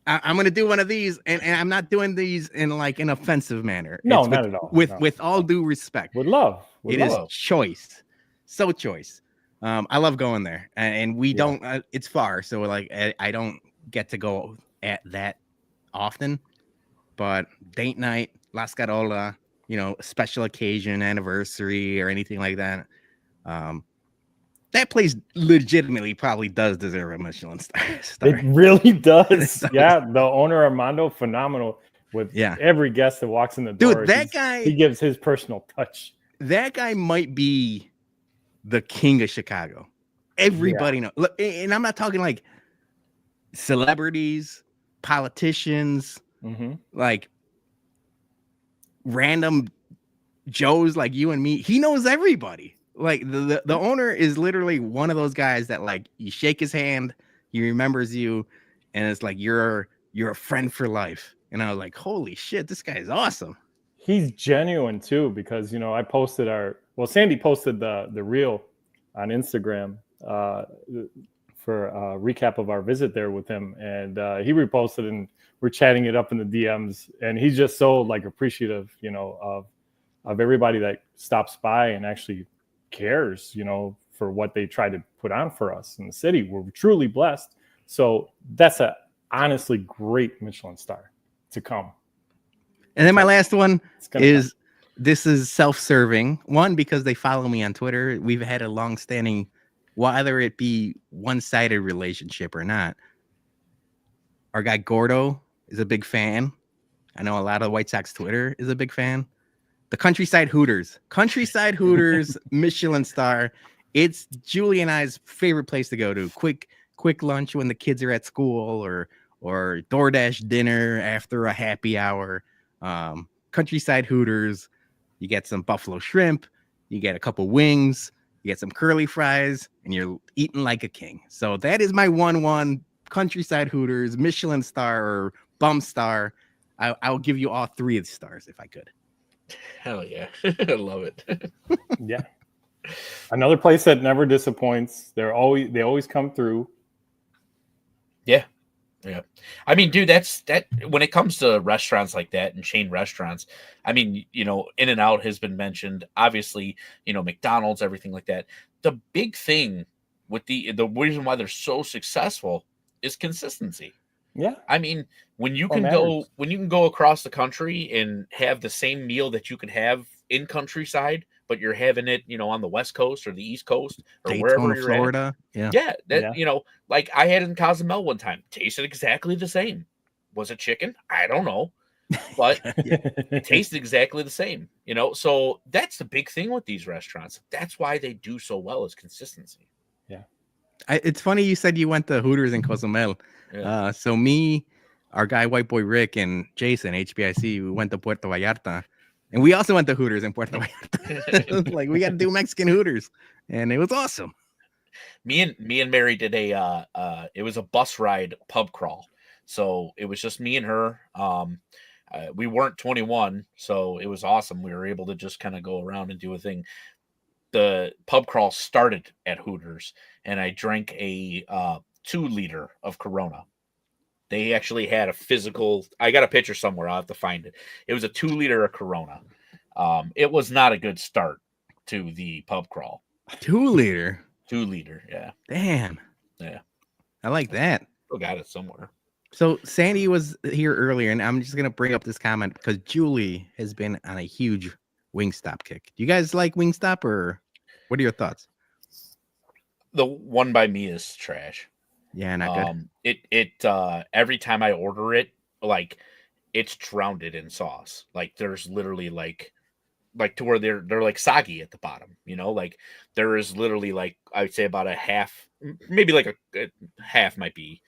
I'm going to do one of these, and I'm not doing these in like an offensive manner. No, not at all. With all due respect. With love. It is choice. So choice. I love going there, and we don't. It's far, so like I don't get to go at that often. But date night, La Scarola, special occasion, anniversary, or anything like that. That place legitimately probably does deserve a Michelin star. It really does. Yeah, the owner Armando, phenomenal with every guest that walks in the door. Dude, that guy, he gives his personal touch. That guy might be the king of Chicago. Everybody knows. Look, and I'm not talking like celebrities, politicians, like random Joes like you and me. He knows everybody. Like the owner is literally one of those guys that like you shake his hand, he remembers you, and it's like you're a friend for life. And I was like, holy shit, this guy is awesome. He's genuine too, because I posted Sandy posted the reel on Instagram for a recap of our visit there with him, and he reposted, and we're chatting it up in the DMs, and he's just so like appreciative, of everybody that stops by and actually cares, for what they try to put on for us in the city. We're truly blessed. So that's a honestly great Michelin star to come. And then my last one is this is self-serving. One, because they follow me on Twitter. We've had a long-standing, whether it be one-sided relationship or not. Our guy Gordo is a big fan. I know a lot of White Sox Twitter is a big fan. The Countryside Hooters, Michelin star. It's Julie and I's favorite place to go to. Quick lunch when the kids are at school, or DoorDash dinner after a happy hour. Countryside Hooters. You get some buffalo shrimp. You get a couple wings. You get some curly fries, and you're eating like a king. So that is my 1-1. Countryside Hooters, Michelin star or bum star. I'll give you all 3 of the stars if I could. Hell yeah. I love it. Yeah. Another place that never disappoints. They always come through. Yeah. Yeah. I mean, dude, that when it comes to restaurants like that and chain restaurants, I mean, In-N-Out has been mentioned, obviously, McDonald's, everything like that. The big thing with the reason why they're so successful is consistency. Yeah. I mean, when you What can matters. go across the country and have the same meal that you could have in countryside, but you're having it, on the West Coast or the East Coast or wherever Daytona, you're at. Florida. Yeah. Yeah, that Yeah. like I had it in Cozumel one time. Tasted exactly the same. Was it chicken? I don't know, but Yeah. it tasted exactly the same. So that's the big thing with these restaurants. That's why they do so well is consistency. It's funny you said you went to Hooters in Cozumel. Yeah. So me, our guy White Boy Rick, and Jason HBIC, we went to Puerto Vallarta, and we also went to Hooters in Puerto Vallarta. It was like we got to do Mexican Hooters, and it was awesome. Me and Mary did it was a bus ride pub crawl. So it was just me and her. We weren't 21, so it was awesome. We were able to just kind of go around and do a thing. The pub crawl started at Hooters, and I drank a 2-liter of Corona. They actually had a physical. I got a picture somewhere. I'll have to find it. It was a 2-liter of Corona. It was not a good start to the pub crawl. 2-liter. 2-liter, yeah. Damn. Yeah. I like that. Still got it somewhere. So Sandy was here earlier, and I'm just gonna bring up this comment because Julie has been on a huge Wingstop kick. Do you guys like Wingstop, or what are your thoughts? The one by me is trash. Yeah, not good. It every time I order it, like it's drowned in sauce. Like there's literally like to where they're like soggy at the bottom, like there is literally like I would say about a half, maybe like a half might be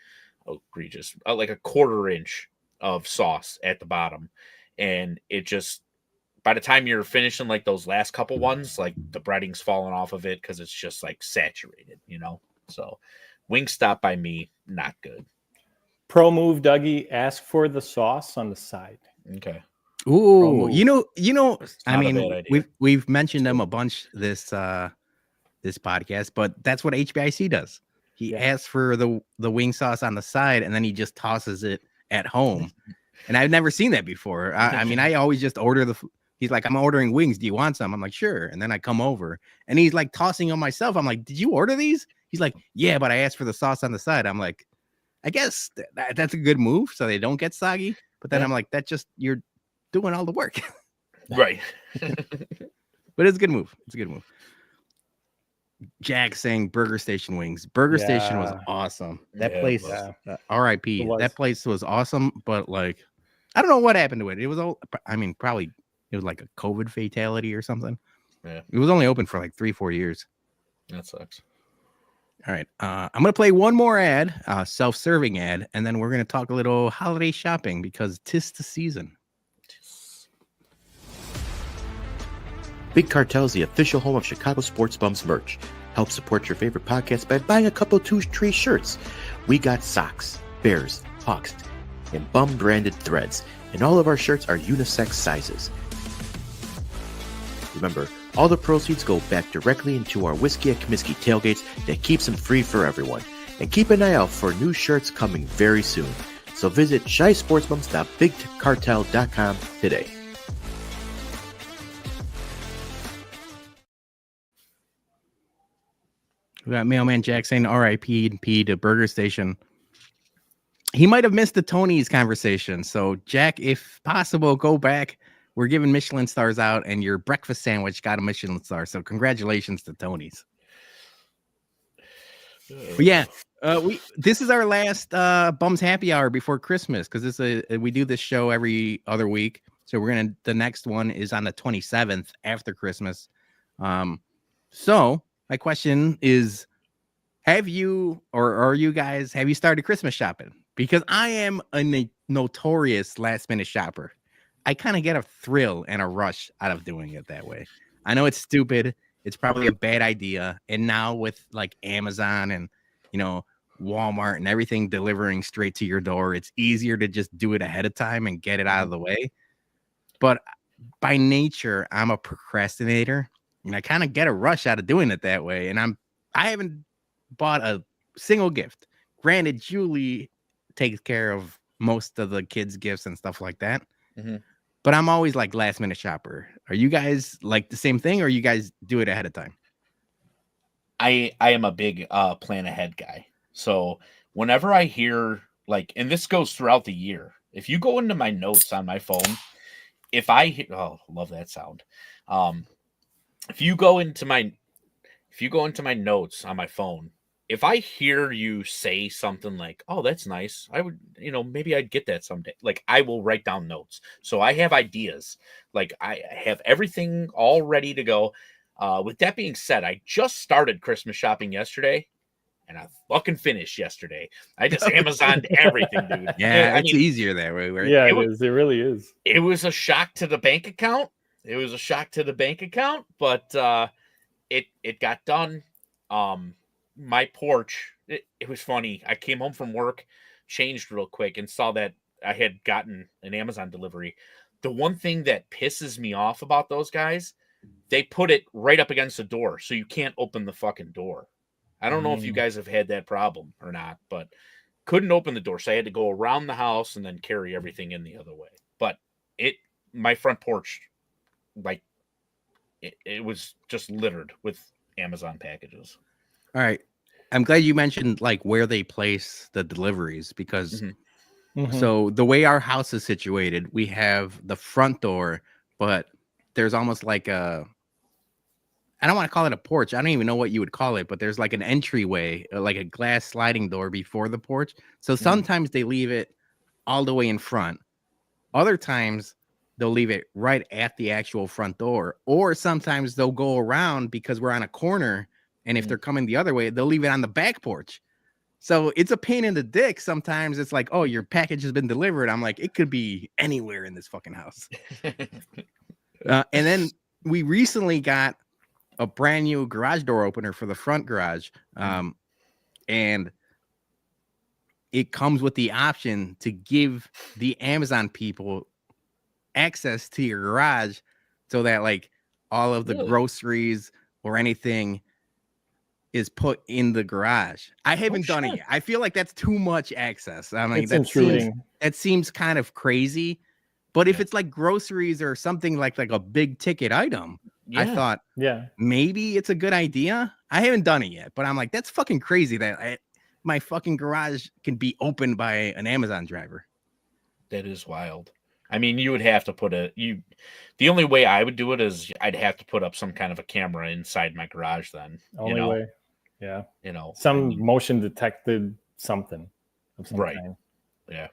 egregious, like a 1/4 inch of sauce at the bottom, and it just by the time you're finishing like those last couple ones, like the breading's falling off of it because it's just like saturated, So Wingstop by me, not good. Pro move, Dougie. Ask for the sauce on the side. Okay. Ooh, I not a mean, bad idea. we've mentioned them a bunch this podcast, but that's what HBIC does. He asks for the wing sauce on the side, and then he just tosses it at home. And I've never seen that before. I mean, I always just order he's like, I'm ordering wings. Do you want some? I'm like, sure. And then I come over, and he's like tossing them myself. I'm like, did you order these? He's like, yeah, but I asked for the sauce on the side. I'm like, I guess that's a good move, so they don't get soggy. But then I'm like, you're doing all the work. Right. But it's a good move. It's a good move. Jack saying Burger Station wings. Burger Station was awesome. That place, RIP. That place was awesome, but like, I don't know what happened to it. It was probably it was like a COVID fatality or something. Yeah. It was only open for like 3-4 years. That sucks. All right. I'm going to play one more ad, self-serving ad, and then we're going to talk a little holiday shopping because 'tis the season. Big Cartel is the official home of Chicago Sports Bums merch. Help support your favorite podcast by buying a couple 2-3 shirts. We got socks, bears, hawks, and bum branded threads, and all of our shirts are unisex sizes. Remember, all the proceeds go back directly into our Whiskey at Comiskey tailgates that keeps them free for everyone. And keep an eye out for new shirts coming very soon. So visit shysportsbums.bigcartel.com today. We got Mailman Jack saying RIP to Burger Station. He might have missed the Tony's conversation. So, Jack, if possible, go back. We're giving Michelin stars out, and your breakfast sandwich got a Michelin star. So, congratulations to Tony's. But yeah, this is our last Bums Happy Hour before Christmas because we do this show every other week. So the next one is on the 27th after Christmas. So my question is, have you started Christmas shopping? Because I am a notorious last minute shopper. I kind of get a thrill and a rush out of doing it that way. I know it's stupid. It's probably a bad idea. And now with like Amazon and, Walmart and everything delivering straight to your door, it's easier to just do it ahead of time and get it out of the way. But by nature, I'm a procrastinator and I kind of get a rush out of doing it that way. And I haven't bought a single gift. granted, Julie takes care of most of the kids' gifts and stuff like that. Mhm. But I'm always like last minute shopper. Are you guys like the same thing, or you guys do it ahead of time? I am a big plan ahead guy. So whenever I hear like, and this goes throughout the year, if you go into my notes on my phone, if I hit, oh, love that sound. If you go into my notes on my phone, if I hear you say something like, "Oh, that's nice," I would, maybe I'd get that someday. Like, I will write down notes, so I have ideas. Like, I have everything all ready to go. With that being said, I just started Christmas shopping yesterday, and I fucking finished yesterday. I just Amazoned everything, dude. Yeah, I it's mean, easier that way, right? Yeah, it is. It really is. it was a shock to the bank account. But it got done. My porch, it was funny. I came home from work, changed real quick, and saw that I had gotten an Amazon delivery. The one thing that pisses me off about those guys, they put it right up against the door, so you can't open the fucking door. I don't know if you guys have had that problem or not, but couldn't open the door, so I had to go around the house and then carry everything in the other way. But my front porch, like, it was just littered with Amazon packages. All right. I'm glad you mentioned like where they place the deliveries, because so the way our house is situated, we have the front door, but there's almost like I don't want to call it a porch. I don't even know what you would call it, but there's like an entryway, like a glass sliding door before the porch. So sometimes they leave it all the way in front. Other times they'll leave it right at the actual front door, or sometimes they'll go around because we're on a corner. And if they're coming the other way, they'll leave it on the back porch. So it's a pain in the dick. Sometimes it's like, oh, your package has been delivered. I'm like, it could be anywhere in this fucking house. And then we recently got a brand new garage door opener for the front garage. And it comes with the option to give the Amazon people access to your garage so that like all of the groceries or anything is put in the garage. I haven't done it yet. I feel like that's too much access. I mean, that seems kind of crazy. But if it's like groceries or something like a big ticket item, I thought maybe it's a good idea. I haven't done it yet, but I'm like, that's fucking crazy that my fucking garage can be opened by an Amazon driver. That is wild. I mean, you would have to the only way I would do it is I'd have to put up some kind of a camera inside my garage then. Only way. Yeah. Some motion detected something of some right. kind. Yeah.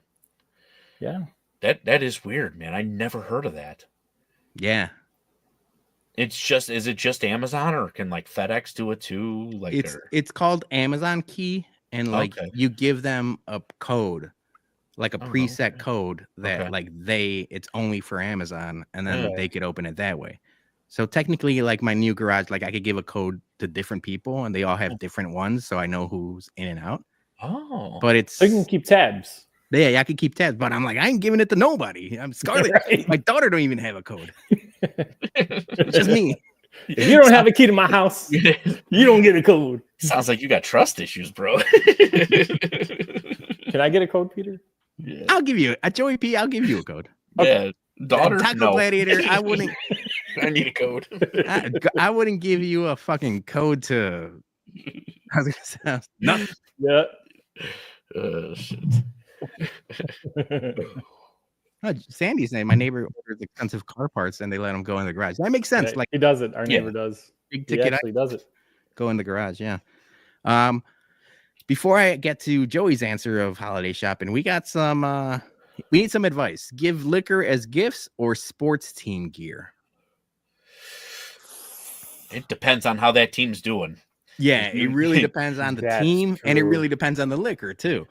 Yeah. That is weird, man. I never heard of that. Yeah. Is it just Amazon, or can like FedEx do it too? Like it's called Amazon Key, and like you give them a code, like a preset code that it's only for Amazon, and then they could open it that way. So technically, like my new garage, like I could give a code to different people, and they all have different ones, so I know who's in and out. Oh, but so you can keep tabs. Yeah, I can keep tabs, but I'm like, I ain't giving it to nobody. I'm Scarlett. Right. My daughter don't even have a code. It's just me. If you don't have a key to my house, you don't get a code. Sounds like you got trust issues, bro. Can I get a code, Peter? Yeah. I'll give you a Joey P. I'll give you a code. Okay. Yeah, daughter. Taco Gladiator. I wouldn't. I need a code. I wouldn't give you a fucking code to. I was gonna say nothing. Yeah. Shit. Sandy's name. My neighbor orders expensive car parts, and they let him go in the garage. That makes sense. Yeah, like he does it. Our neighbor does. Big ticket. He actually does it. Go in the garage. Yeah. Before I get to Joey's answer of holiday shopping, we got some. We need some advice. Give liquor as gifts or sports team gear. It depends on how that team's doing. Yeah, it really depends on the team, and it really depends on the liquor too.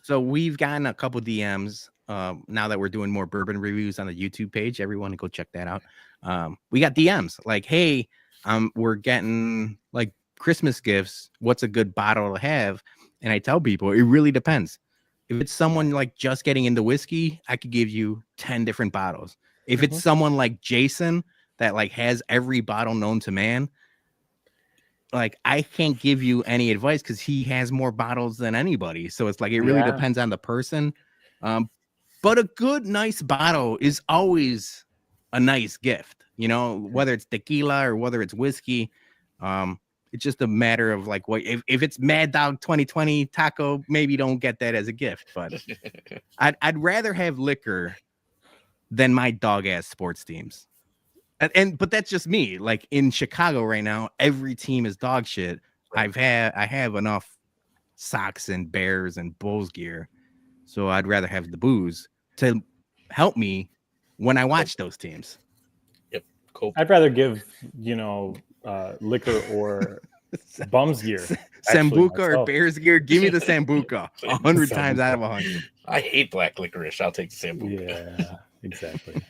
So we've gotten a couple DMs now that we're doing more bourbon reviews on the YouTube page. Everyone go check that out. We got DMs like, hey, we're getting like Christmas gifts. What's a good bottle to have? And I tell people it really depends. If it's someone like just getting into whiskey, I could give you 10 different bottles. If it's someone like Jason that like has every bottle known to man, like I can't give you any advice because he has more bottles than anybody. So it's like it really depends on the person. But a good, nice bottle is always a nice gift, you know, whether it's tequila or whether it's whiskey. It's just a matter of like what if it's Mad Dog 2020 taco, maybe don't get that as a gift. But I'd rather have liquor than my dog ass sports teams. But that's just me. Like in Chicago right now, every team is dog shit. I have enough Sox and Bears and Bulls gear, so I'd rather have the booze to help me when I watch those teams. Yep, cool. I'd rather give liquor or Bums gear, Sambuca or Bears gear. Give me the Sambuca 100 times out of 100. I hate black licorice. I'll take the Sambuca. Yeah, exactly.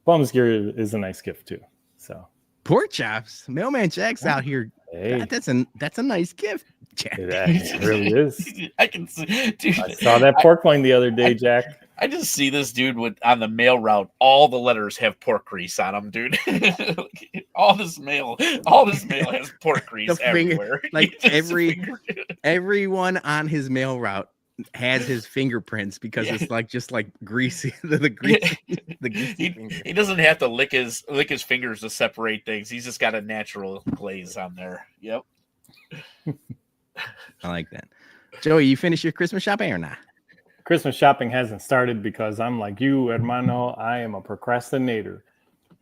Bums gear is a nice gift too. So pork chops, Mailman Jack's out here. Hey, that's a nice gift, Jack. It really is. I can see, dude. I saw that pork loin the other day, Jack. I just see this dude on the mail route. All the letters have pork grease on them, dude. all this mail has pork grease everywhere. Like everyone on his mail route has his fingerprints because it's like just like greasy. the greasy he doesn't have to lick his fingers to separate things. He's just got a natural glaze on there. Yep. I like that. Joey, you finished your Christmas shopping or not? Christmas shopping hasn't started because I'm like you, hermano. I am a procrastinator.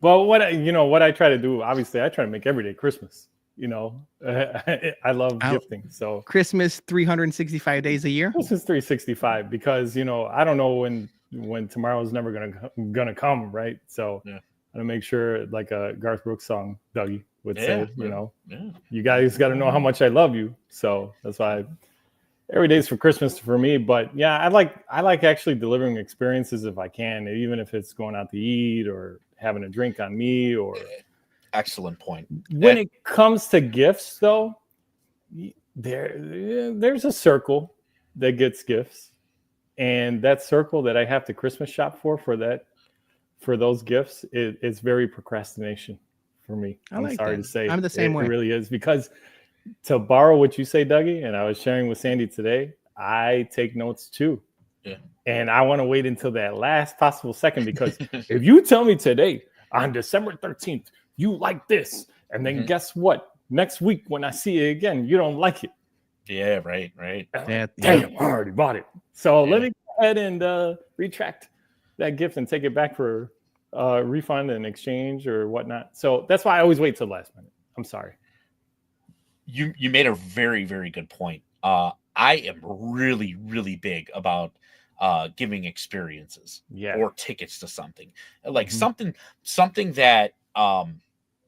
But what I try to do, obviously, I try to make every day Christmas. You know, I love gifting. So Christmas 365 days a year. Christmas 365 because I don't know when tomorrow's never gonna come, right? So I'm gonna make sure, like a Garth Brooks song, Dougie would say, you guys got to know how much I love you. So that's why every day's for Christmas for me. But yeah, I like actually delivering experiences if I can, even if it's going out to eat or having a drink on me or. Excellent point. When it comes to gifts, though, there's a circle that gets gifts, and that circle that I have to Christmas shop for those gifts, it's very procrastination for me. I'm sorry to say, I'm the same way. It really is, because to borrow what you say, Dougie, and I was sharing with Sandy today, I take notes too. Yeah. And I want to wait until that last possible second, because if you tell me today on December 13th. You like this, and then guess what? Next week when I see it again, you don't like it. Yeah, right. Damn, I already bought it. So let me go ahead and retract that gift and take it back for refund and exchange or whatnot. So that's why I always wait till the last minute. I'm sorry. You made a very, very good point. I am really, really big about giving experiences or tickets to something, like something that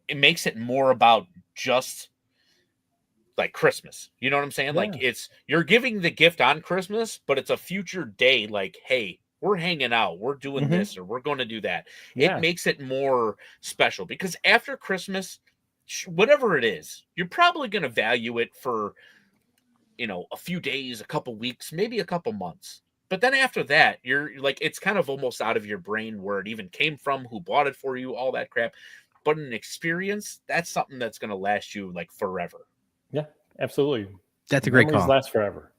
it makes it more about just like Christmas. You know what I'm saying? Yeah. Like you're giving the gift on Christmas, but it's a future day. Like, hey, we're hanging out, we're doing this, or we're going to do that. Yeah. It makes it more special, because after Christmas, whatever it is, you're probably going to value it for, a few days, a couple weeks, maybe a couple months. But then after that, you're like, it's kind of almost out of your brain where it even came from, who bought it for you, all that crap. But an experience, that's something that's going to last you like forever. Yeah, absolutely. That's a great call.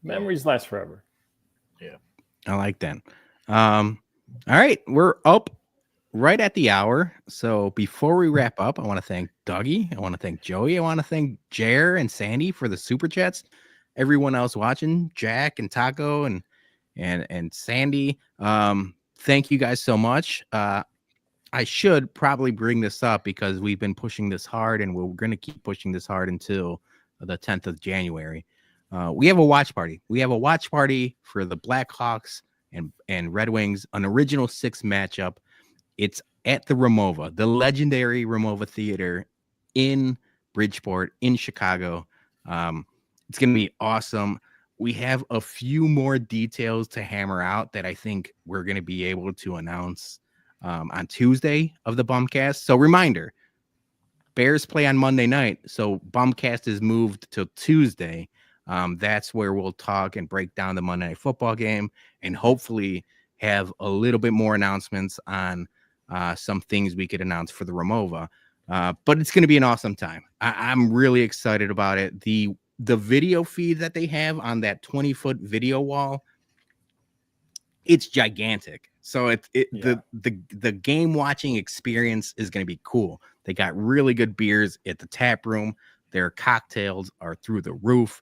Memories last forever. Yeah. I like that. All right. We're up right at the hour. So before we wrap up, I want to thank Dougie. I want to thank Joey. I want to thank Jer and Sandy for the super chats. Everyone else watching, Jack and Taco and Sandy. Thank you guys so much. I should probably bring this up because we've been pushing this hard, and we're going to keep pushing this hard until the 10th of January. We have a watch party. We have a watch party for the Blackhawks and Red Wings, an original 6 matchup. It's at the Ramova, the legendary Ramova Theater in Bridgeport, in Chicago. It's going to be awesome. We have a few more details to hammer out that I think we're going to be able to announce on Tuesday of the Bumcast. So reminder, Bears play on Monday night, so Bumcast is moved to Tuesday. That's where we'll talk and break down the Monday Night Football game, and hopefully have a little bit more announcements on some things we could announce for the Ramova. But it's going to be an awesome time. I'm really excited about it. The video feed that they have on that 20-foot video wall, it's gigantic. So the game watching experience is going to be cool. They got really good beers at the tap room. Their cocktails are through the roof.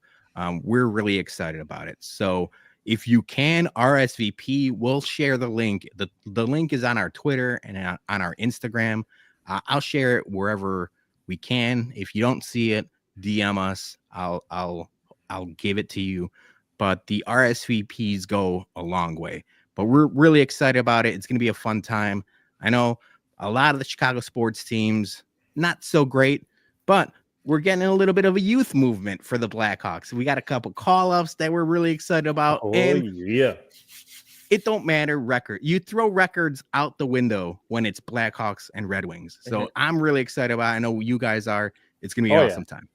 We're really excited about it. So if you can RSVP, we'll share the link. The link is on our Twitter and on our Instagram. I'll share it wherever we can. If you don't see it, DM us. I'll give it to you. But the RSVPs go a long way. But we're really excited about it. It's going to be a fun time. I know a lot of the Chicago sports teams, not so great, but we're getting a little bit of a youth movement for the Blackhawks. We got a couple call-ups that we're really excited about. Oh, and yeah. It don't matter record. You throw records out the window when it's Blackhawks and Red Wings. So I'm really excited about it. I know you guys are. It's going to be an awesome time.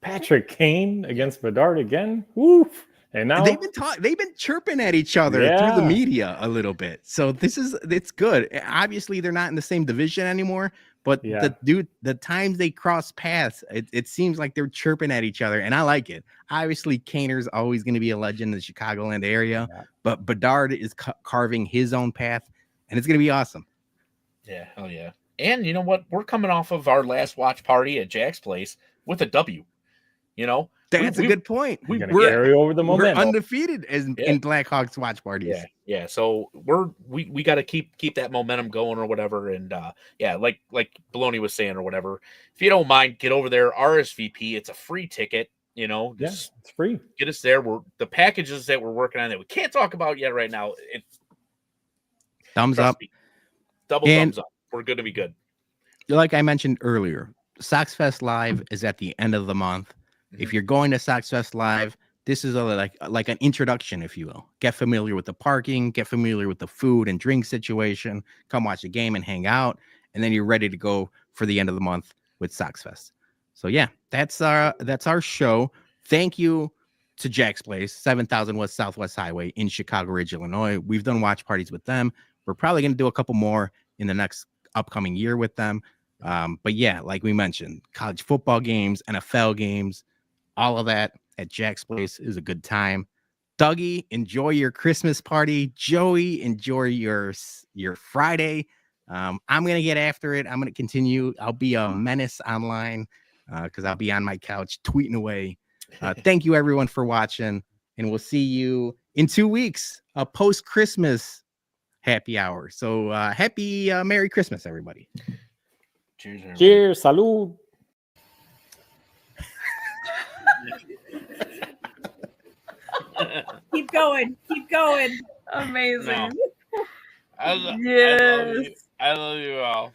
Patrick Kane against Bedard again. Woof. And now they've been chirping at each other through the media a little bit. So it's good. Obviously, they're not in the same division anymore, but the times they cross paths, it seems like they're chirping at each other, and I like it. Obviously, Kaner's always going to be a legend in the Chicagoland area, but Bedard is carving his own path, and it's going to be awesome. Yeah, hell yeah. And you know what? We're coming off of our last watch party at Jack's place with a W. You know, that's a good point. We're carry over the momentum. We're undefeated in Blackhawks watch parties. Yeah. So we got to keep that momentum going or whatever. And like Bologna was saying or whatever. If you don't mind, get over there. RSVP. It's a free ticket. You know, it's free. Get us there. The packages that we're working on that we can't talk about yet right now. Thumbs up. Double thumbs up. We're going to be good. Like I mentioned earlier, Sox Fest Live is at the end of the month. If you're going to Sox Fest Live, this is like an introduction, if you will. Get familiar with the parking, get familiar with the food and drink situation, come watch the game and hang out, and then you're ready to go for the end of the month with Sox Fest. So yeah, that's our show. Thank you to Jack's Place, 7000 West Southwest Highway in Chicago Ridge, Illinois. We've done watch parties with them. We're probably going to do a couple more in the next upcoming year with them. But yeah, like we mentioned, college football games, NFL games, all of that at Jack's Place is a good time. Dougie, enjoy your Christmas party. Joey, enjoy your Friday. I'm going to get after it. I'm going to continue. I'll be a menace online because I'll be on my couch tweeting away. Thank you, everyone, for watching. And we'll see you in 2 weeks, a post-Christmas happy hour. So happy Merry Christmas, everybody. Cheers, everybody. Cheers. Salud. Keep going. Amazing. No. I love you all.